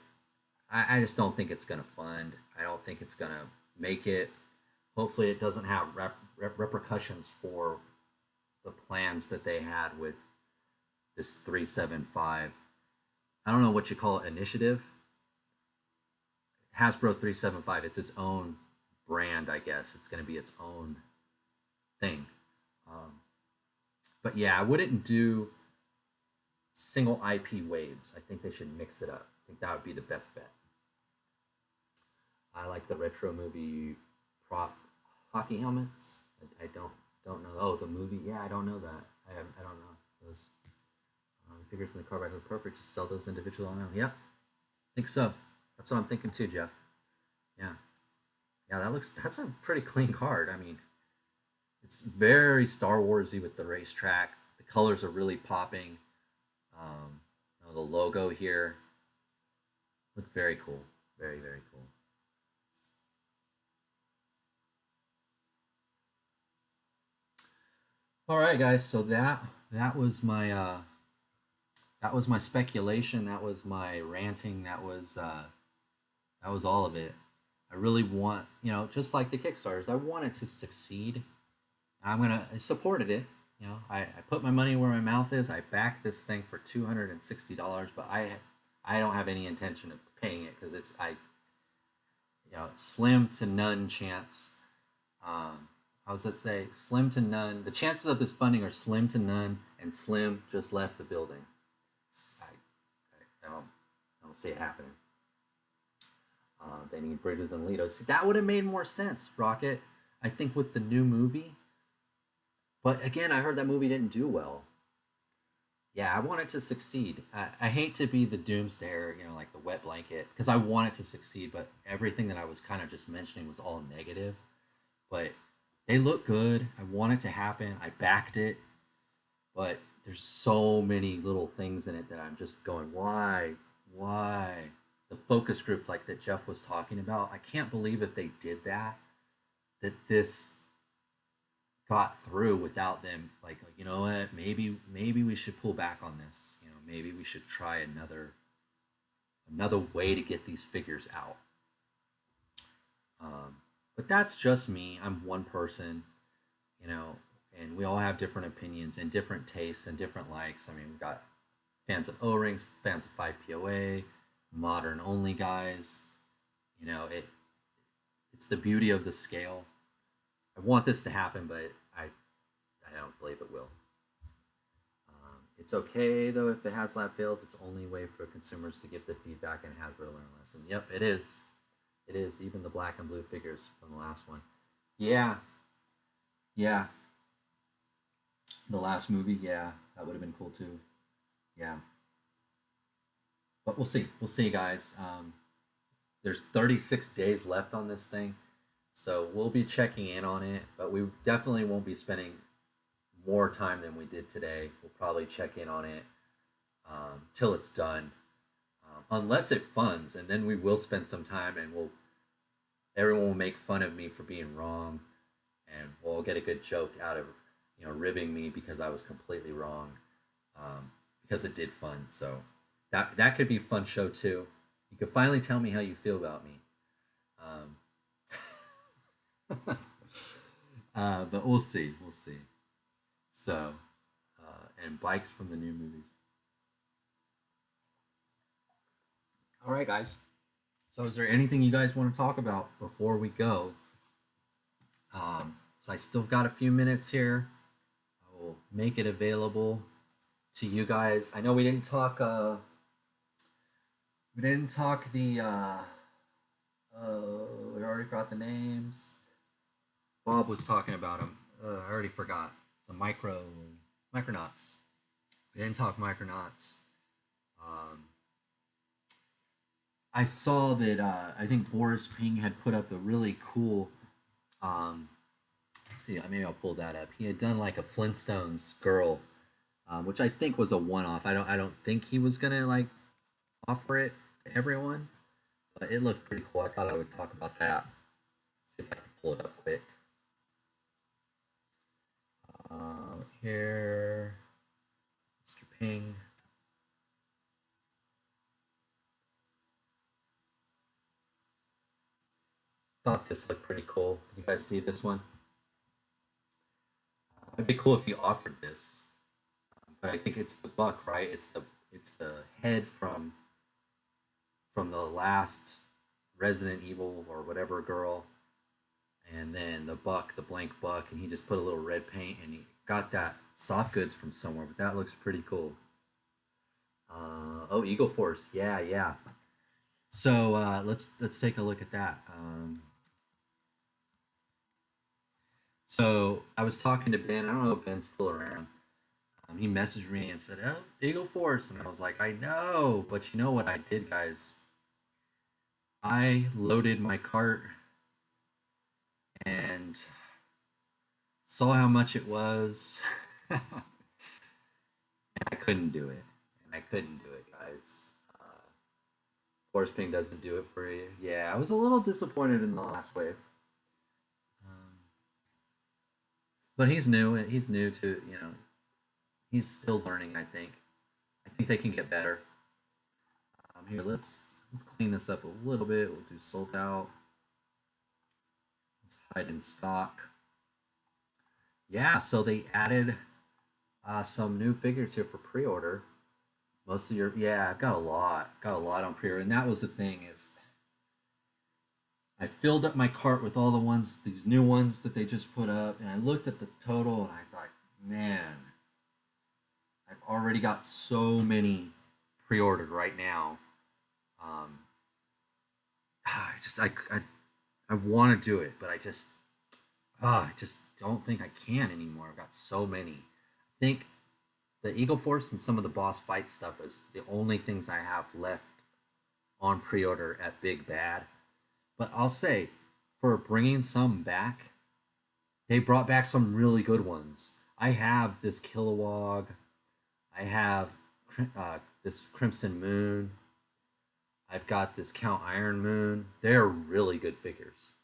I just don't think it's gonna fund. I don't think it's gonna make it. Hopefully, it doesn't have repercussions for the plans that they had with this 375. I don't know what you call it, initiative. Hasbro 375. It's its own brand, I guess. It's going to be its own thing. Um, but yeah, I wouldn't do single IP waves. I think they should mix it up. I think that would be the best bet. I like the retro movie prop hockey helmets. I don't know. Oh, the movie. Yeah, I don't know that. I don't know those figures in the card back look perfect. Just sell those individually. Yep, I think so. That's what I'm thinking too, Jeff. Yeah, yeah. That's a pretty clean card. I mean, it's very Star Warsy with the racetrack. The colors are really popping. The logo here look very cool. Very very cool. All right, guys. So that was my speculation. That was my ranting. That was all of it. I really want, just like the Kickstarters, I want it to succeed. I supported it. I put my money where my mouth is. I backed this thing for $260, but I don't have any intention of paying it because it's slim to none chance. How does that say? Slim to none. The chances of this funding are slim to none, and Slim just left the building. I don't see it happening. They need Bridges and Litos. See, that would have made more sense, Rocket. I think with the new movie. But again, I heard that movie didn't do well. Yeah, I want it to succeed. I hate to be the doomsdayer, like the wet blanket, because I want it to succeed, but everything that I was kind of just mentioning was all negative. But they look good. I want it to happen. I backed it, but there's so many little things in it that I'm just going, why? The focus group like that Jeff was talking about, I can't believe if they did that this got through without them like, you know what, maybe we should pull back on this. Maybe we should try another way to get these figures out. But that's just me. I'm one person, you know, and we all have different opinions and different tastes and different likes. I mean, we've got fans of O-rings, fans of 5POA, modern only guys. You know, it's the beauty of the scale. I want this to happen, but I don't believe it will. It's okay though if the HasLab fails. It's only way for consumers to give the feedback and Hasbro learn a lesson. Yep, it is. It is. Even the black and blue figures from the last one. Yeah, yeah. The last movie, yeah, that would have been cool too. Yeah, but we'll see. We'll see, guys. There's 36 days left on this thing, so we'll be checking in on it. But we definitely won't be spending more time than we did today. We'll probably check in on it till it's done, unless it funds, and then we will spend some time, and everyone will make fun of me for being wrong, and we'll get a good joke out of ribbing me because I was completely wrong, because it did fund. So that could be a fun show too. You could finally tell me how you feel about me. But we'll see. We'll see. So, and bikes from the new movies. All right, guys. So, is there anything you guys want to talk about before we go? So I still got a few minutes here. I will make it available to you guys. I know we didn't talk. We didn't talk the. We already got the names. Bob was talking about them. I already forgot. The Micronauts. We didn't talk Micronauts. I saw that I think Boris Ping had put up a really cool. Let's see, maybe I'll pull that up. He had done like a Flintstones girl, which I think was a one-off. I don't think he was gonna like offer it to everyone, but it looked pretty cool. I thought I would talk about that. See if I can pull it up quick. Here, Mr. Ping. Thought this looked pretty cool. Did you guys see this one? It'd be cool if you offered this, but I think it's the buck, right? It's the head from the last Resident Evil or whatever girl, and then the buck, the blank buck, and he just put a little red paint, and he got that soft goods from somewhere, but that looks pretty cool. Oh, Eagle Force, yeah. So let's take a look at that. So I was talking to Ben. I don't know if Ben's still around. He messaged me and said, "Oh, Eagle Force," and I was like, "I know," but you know what I did, guys? I loaded my cart and saw how much it was, and I couldn't do it. Guys. Force Ping doesn't do it for you. Yeah, I was a little disappointed in the last wave. But he's new. He's new to, he's still learning, I think. I think they can get better. Here, let's clean this up a little bit. We'll do sold out. Let's hide in stock. Yeah, so they added some new figures here for pre-order. Most of I've got a lot on pre-order, and that was the thing is, I filled up my cart with all these new ones that they just put up, and I looked at the total, and I thought, man, I've already got so many pre-ordered right now. I want to do it, but I just don't think I can anymore. I've got so many. I think the Eagle Force and some of the boss fight stuff is the only things I have left on pre-order at Big Bad. But I'll say, for bringing some back, they brought back some really good ones. I have this Kilowog. I have this Crimson Moon. I've got this Count Iron Moon. They're really good figures.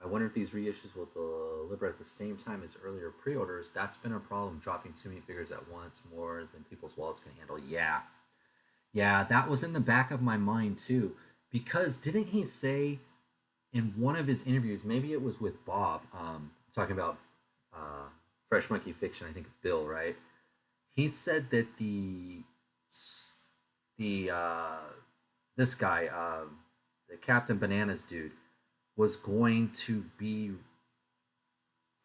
I wonder if these reissues will deliver at the same time as earlier pre-orders. That's been a problem, dropping too many figures at once, more than people's wallets can handle. Yeah, that was in the back of my mind too. Because didn't he say in one of his interviews, maybe it was with Bob, talking about Fresh Monkey Fiction. I think Bill, right? He said that the this guy, the Captain Bananas dude, was going to be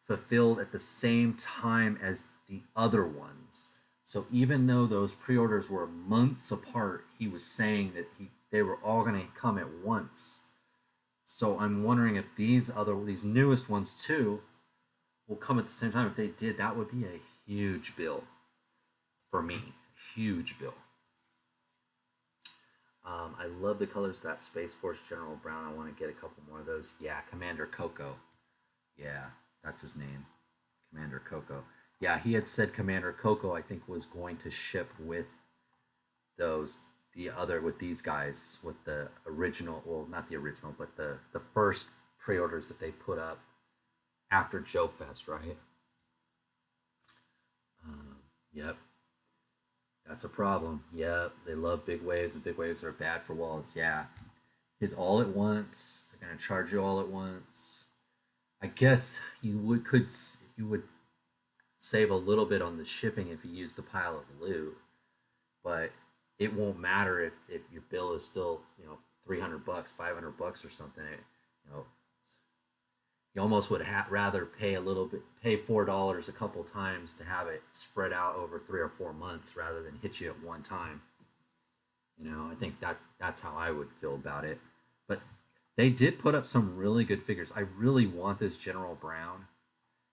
fulfilled at the same time as the other ones. So even though those pre-orders were months apart, he was saying that they were all going to come at once. So I'm wondering if these newest ones too will come at the same time. If they did, that would be a huge bill for me. Huge bill. I love the colors of that Space Force General Brown. I want to get a couple more of those. Yeah, Commander Coco. Yeah, that's his name. Commander Coco. Yeah, he had said Commander Coco, I think, was going to ship with with these guys, with the original, well, not the original, but the first pre-orders that they put up after Joe Fest, right? Yep. That's a problem. Yep. They love big waves, and big waves are bad for wallets. Yeah. Hit all at once. They're gonna charge you all at once. I guess you would save a little bit on the shipping if you use the pile of loot, but it won't matter if your bill is still, 300 bucks, $500 or something. You know, you almost would rather pay a little bit, pay $4 a couple times to have it spread out over 3 or 4 months rather than hit you at one time. I think that's how I would feel about it. But they did put up some really good figures. I really want this General Brown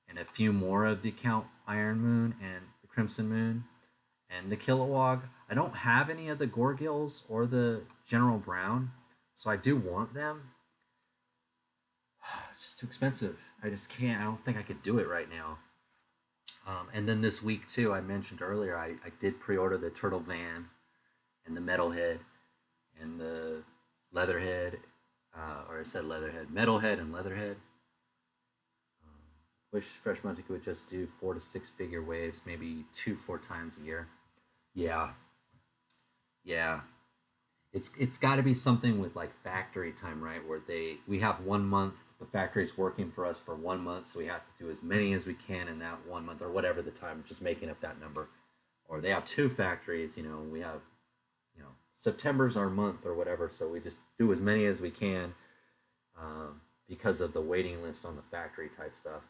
and a few more of the Count Iron Moon and the Crimson Moon and the Kilowog. I don't have any of the Gorgils or the General Brown, so I do want them. It's just too expensive. I just can't. I don't think I could do it right now. And then this week too, I mentioned earlier, I did pre-order the Turtle Van and the Metalhead and the Leatherhead, or I said Leatherhead, Metalhead and Leatherhead. Wish Fresh Monkey would just do 4 to 6 figure waves, maybe 2-4 times a year. Yeah, yeah. It's got to be something with like factory time, right? Where we have 1 month, the factory's working for us for 1 month, so we have to do as many as we can in that 1 month or whatever the time, just making up that number. Or they have 2 factories, we have, September's our month or whatever, so we just do as many as we can because of the waiting list on the factory type stuff.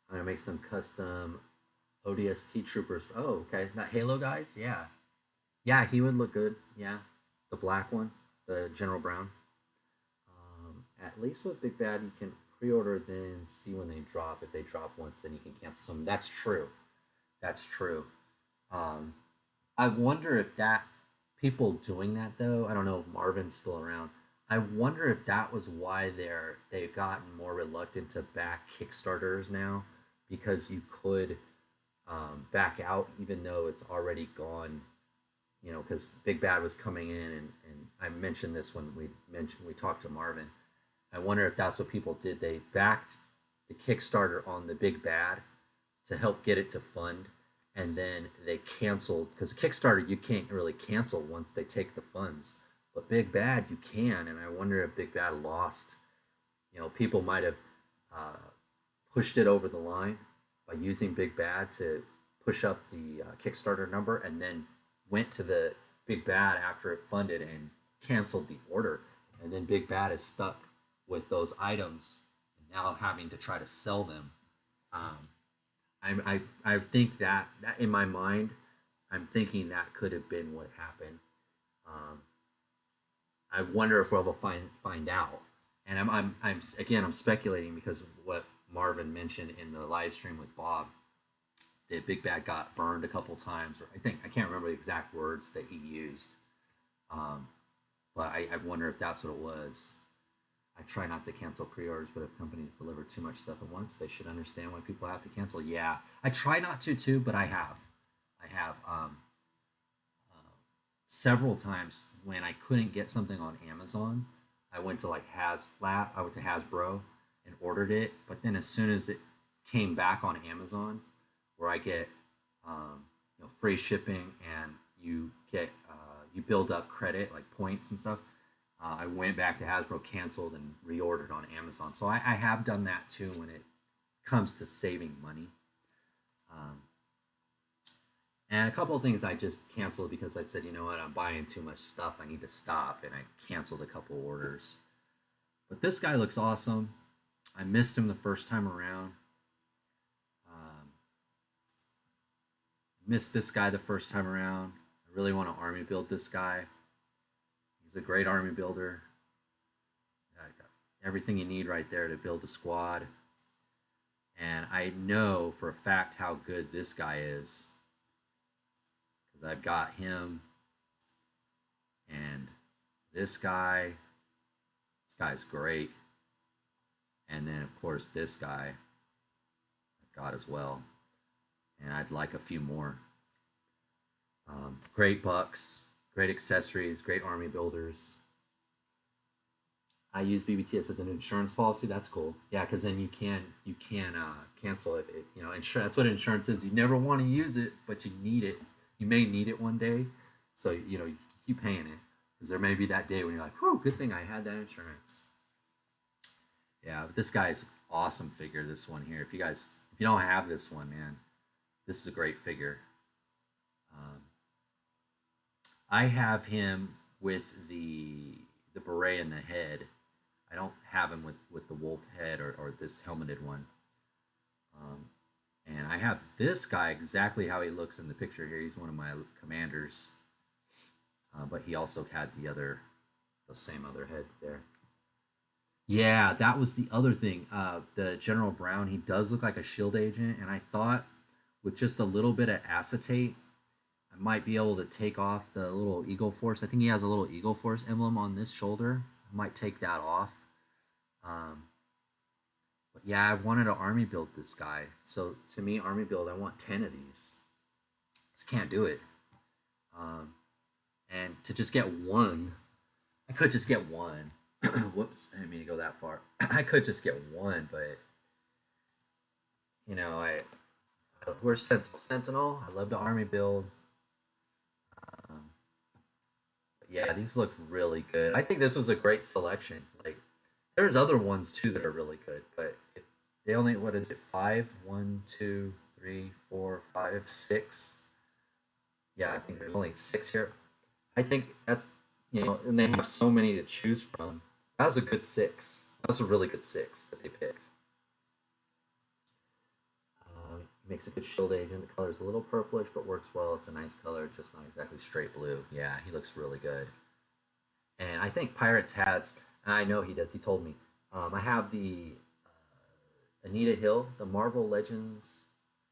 I'm gonna make some custom ODST troopers. Oh, okay. That Halo guys? Yeah. Yeah, he would look good. Yeah. The black one, the General Brown. At least with Big Bad, you can pre-order, then see when they drop. If they drop once, then you can cancel some. That's true. That's true. I wonder if people doing that though, I don't know if Marvin's still around. I wonder if that was why they've gotten more reluctant to back Kickstarters now, because you could back out even though it's already gone. Because Big Bad was coming in, and I mentioned this when we talked to Marvin. I wonder if that's what people did. They backed the Kickstarter on the Big Bad to help get it to fund, and then they canceled, because Kickstarter you can't really cancel once they take the funds, but Big Bad you can. And I wonder if Big Bad lost. People might have pushed it over the line by using Big Bad to push up the Kickstarter number, and then went to the Big Bad after it funded and canceled the order, and then Big Bad is stuck with those items and now having to try to sell them. I think that in my mind, I'm thinking that could have been what happened. I wonder if we'll find out. And I'm speculating because of what Marvin mentioned in the live stream with Bob. The Big Bad got burned a couple times, or I can't remember the exact words that he used. But I wonder if that's what it was. I try not to cancel pre-orders, but if companies deliver too much stuff at once, they should understand why people have to cancel. Yeah, I try not to too, but I have several times when I couldn't get something on Amazon. I went to Hasbro and ordered it, but then as soon as it came back on Amazon, where I get free shipping, and you build up credit like points and stuff, I went back to Hasbro, canceled, and reordered on Amazon. So I have done that too when it comes to saving money. Um, and a couple of things I just canceled because I said, you know what, I'm buying too much stuff. I need to stop, and I canceled a couple orders. But this guy looks awesome. I missed him the first time around. Missed this guy the first time around. I really want to army build this guy. He's a great army builder. Got everything you need right there to build a squad. And I know for a fact how good this guy is because I've got him and this guy. This guy's great. And then, of course, this guy I've got as well. And I'd like a few more. Great bucks, great accessories, great army builders. I use BBTS as an insurance policy. That's cool. Yeah, because then you can cancel if it, you know, that's what insurance is. You never want to use it, but you need it. You may need it one day, so you know you keep paying it because there may be that day when you're like, "Whew, good thing I had that insurance." Yeah, but this guy's awesome figure. This one here. If you don't have this one, man, this is a great figure. I have him with the beret and the head. I don't have him with the wolf head or this helmeted one. And I have this guy exactly how he looks in the picture here. He's one of my commanders. But he also had the same other heads there. Yeah, that was the other thing. The General Brown, he does look like a shield agent, and I thought with just a little bit of acetate, I might be able to take off the little Eagle Force. I think he has a little Eagle Force emblem on this shoulder. I might take that off. But yeah, I wanted to army build this guy. So to me, army build, I want 10 of these. Just can't do it. And to just get one, I could just get one. Whoops, I didn't mean to go that far. I could just get one, but you know, we're Sentinel. I love to army build. Yeah, these look really good. I think this was a great selection. Like, there's other ones too that are really good, but they only, what is it, 5? 1, 2, 3, 4, 5, 6. Yeah, I think there's only 6 here. I think that's, you know, and they have so many to choose from. That was a good 6. That was a really good 6 that they picked. Makes a good shield agent. The color's a little purplish, but works well. It's a nice color, just not exactly straight blue. Yeah, he looks really good. And I think Pirates has, and I know he does, he told me, I have the Anita Hill, the Marvel Legends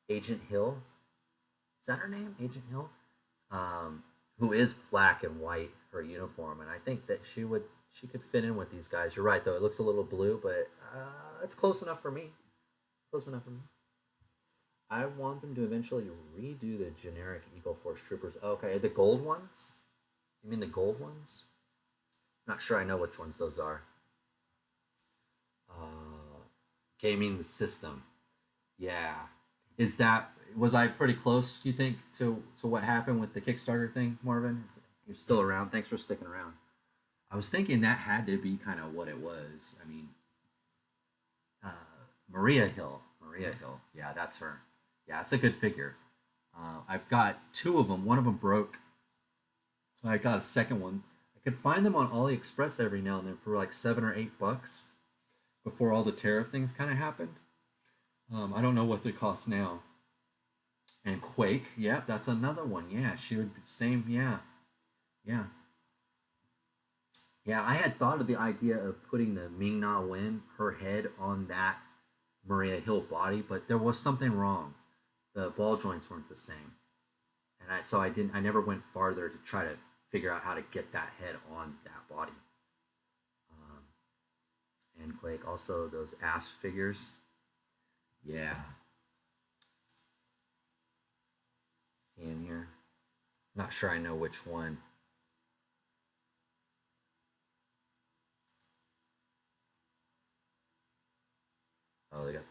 Agent Hill. Is that her name? Agent Hill? Who is black and white, her uniform. And I think that she could fit in with these guys. You're right, though. It looks a little blue, but it's close enough for me. Close enough for me. I want them to eventually redo the generic Eagle Force Troopers. Okay, the gold ones? You mean the gold ones? Not sure I know which ones those are. Gaming the system. Yeah. Was I pretty close, do you think, to what happened with the Kickstarter thing, Marvin? You're still around. Thanks for sticking around. I was thinking that had to be kind of what it was. I mean, Maria Hill. Yeah, that's her. Yeah, it's a good figure. I've got 2 of them. One of them broke, so I got a second one. I could find them on AliExpress every now and then for like $7 or $8 before all the tariff things kind of happened. I don't know what they cost now. And Quake, yeah, that's another one. Yeah, she would be same. Yeah. I had thought of the idea of putting the Ming Na Wen, her head on that Maria Hill body, but there was something wrong. The ball joints weren't the same, and I never went farther to try to figure out how to get that head on that body. And Quake, also those ass figures. Yeah. See in here. Not sure I know which one.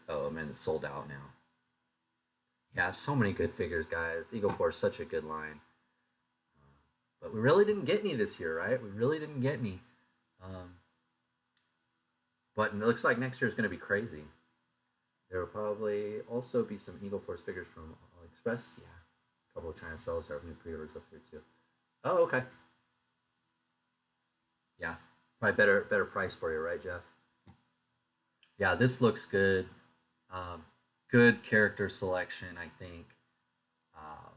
Oh man, it's sold out now. Yeah, so many good figures, guys. Eagle Force, such a good line. But we really didn't get any this year, right? We really didn't get any. Um, but it looks like next year is going to be crazy. There will probably also be some Eagle Force figures from AliExpress. Yeah, a couple of China sellers have new pre-orders up here too. Oh, okay. Yeah, probably better price for you, right, Jeff? Yeah, this looks good. Um, Good character selection, I think. Um,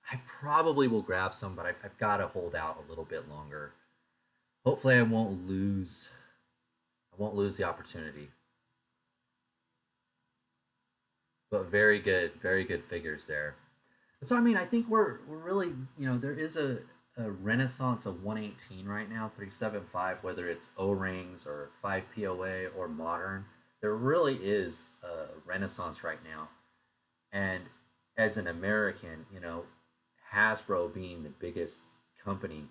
I probably will grab some, but I've got to hold out a little bit longer. Hopefully, I won't lose. I won't lose the opportunity. But very good figures there. So I mean, I think we're really, there is a renaissance of 118 right now, 375, whether it's O-rings or 5 POA or modern. There really is a renaissance right now. And as an American, Hasbro being the biggest company,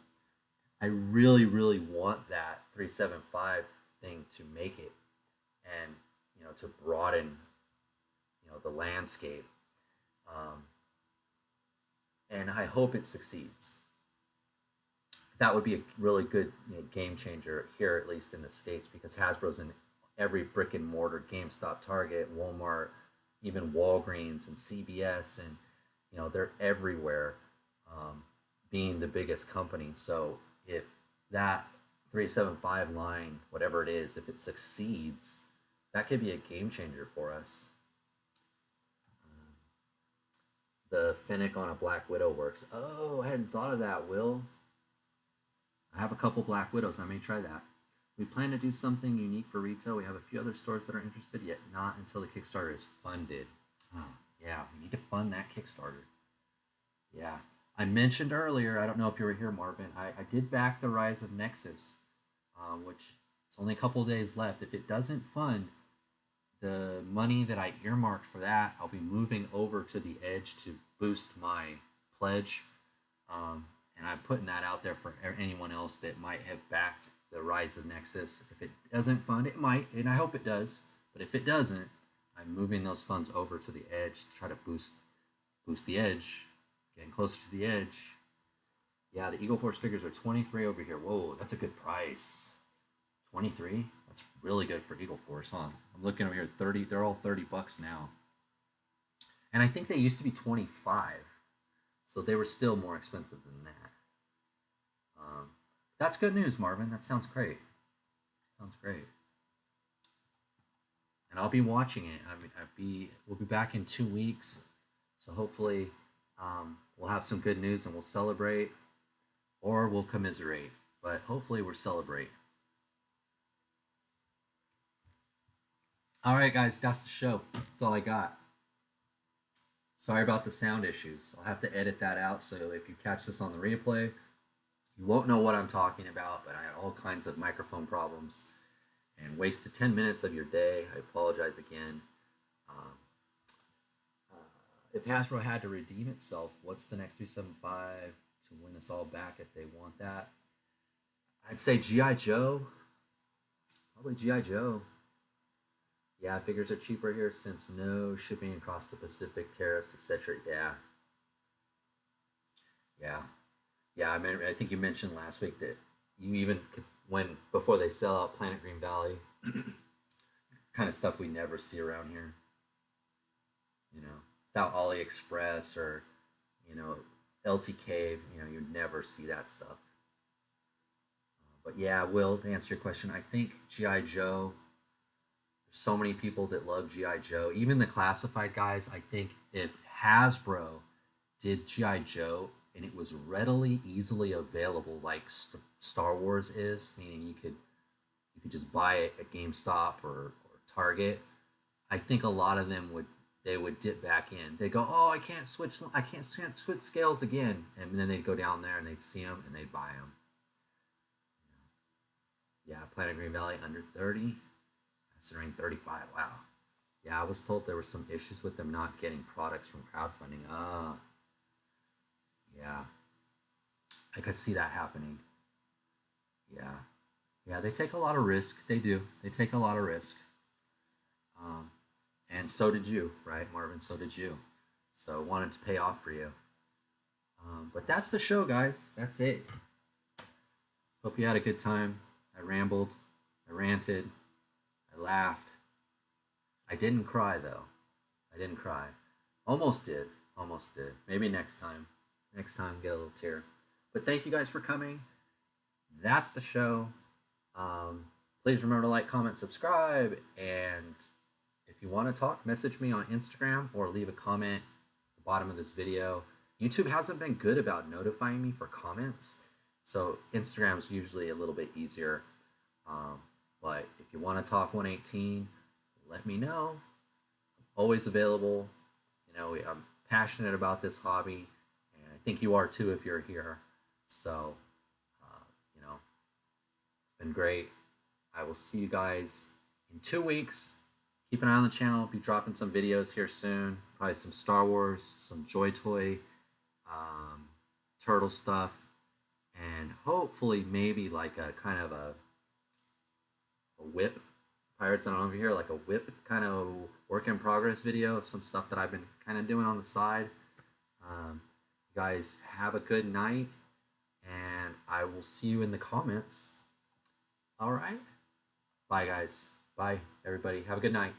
I really, really want that 375 thing to make it and, to broaden, the landscape. Um, and I hope it succeeds. That would be a really good game changer here, at least in the States, because Hasbro's in every brick and mortar, GameStop, Target, Walmart, even Walgreens and CVS, and they're everywhere, being the biggest company. So if that 375 line, whatever it is, if it succeeds, that could be a game changer for us. The Finnick on a Black Widow works. Oh, I hadn't thought of that, Will. I have a couple Black Widows. I may try that. We plan to do something unique for retail. We have a few other stores that are interested, yet not until the Kickstarter is funded. Oh, yeah, we need to fund that Kickstarter. Yeah. I mentioned earlier, I don't know if you were here, Marvin, I did back the Rise of Nexus, which it's only a couple days left. If it doesn't fund, the money that I earmarked for that, I'll be moving over to the Edge to boost my pledge. And I'm putting that out there for anyone else that might have backed the Rise of Nexus. If it doesn't fund, it might, and I hope it does. But if it doesn't, I'm moving those funds over to the Edge to try to boost the Edge, getting closer to the Edge. Yeah, the Eagle Force figures are 23 over here. Whoa, that's a good price. 23? That's really good for Eagle Force, huh? I'm looking over here, 30. They're all $30 now. And I think they used to be 25. So they were still more expensive than that. That's good news, Marvin. That sounds great. Sounds great. And I'll be watching it. We'll be back in 2 weeks. So hopefully we'll have some good news and we'll celebrate, or we'll commiserate. But hopefully we'll celebrate. All right, guys, that's the show. That's all I got. Sorry about the sound issues. I'll have to edit that out, so if you catch this on the replay, you won't know what I'm talking about, but I had all kinds of microphone problems and wasted 10 minutes of your day. I apologize again. Um, if Hasbro had to redeem itself, what's the next 375 to win us all back if they want that? I'd say G.I. Joe. Probably G.I. Joe. Yeah, figures are cheaper here since no shipping across the Pacific, tariffs, etc. Yeah. I think you mentioned last week that you even could, when before they sell out Planet Green Valley, kind of stuff we never see around here. Without AliExpress or LTK, you'd never see that stuff. But yeah, Will, to answer your question, I think GI Joe. So many people that love GI Joe, even the classified guys. I think if Hasbro did GI Joe and it was readily, easily available, like Star Wars is, meaning you could just buy it at GameStop or Target, I think a lot of them would dip back in. They go, oh, I can't switch scales again, and then they'd go down there and they'd see them and they'd buy them. Yeah, Planet Green Valley under 30. Considering 35, wow. Yeah, I was told there were some issues with them not getting products from crowdfunding. Yeah. I could see that happening. Yeah, they take a lot of risk. They do. They take a lot of risk. And so did you, right, Marvin? So did you. So wanted to pay off for you. But that's the show, guys. That's it. Hope you had a good time. I I rambled, I ranted, I laughed. I didn't cry though. I didn't cry. Almost did. Almost did. Maybe next time. Next time, get a little tear. But thank you guys for coming. That's the show. Please remember to like, comment, subscribe, and if you want to talk, message me on Instagram or leave a comment at the bottom of this video. YouTube hasn't been good about notifying me for comments, so Instagram's usually a little bit easier. But if you want to talk 118, let me know. I'm always available. You know, I'm passionate about this hobby, and I think you are too if you're here. So, you know, it's been great. I will see you guys in 2 weeks. Keep an eye on the channel. Be dropping some videos here soon. Probably some Star Wars, some Joy Toy, turtle stuff, and hopefully maybe like a kind of a whip. Pirates, I don't know if you hear, like a whip kind of work in progress video of some stuff that I've been kind of doing on the side. You guys have a good night, and I will see you in the comments. All right. Bye, guys. Bye, everybody. Have a good night.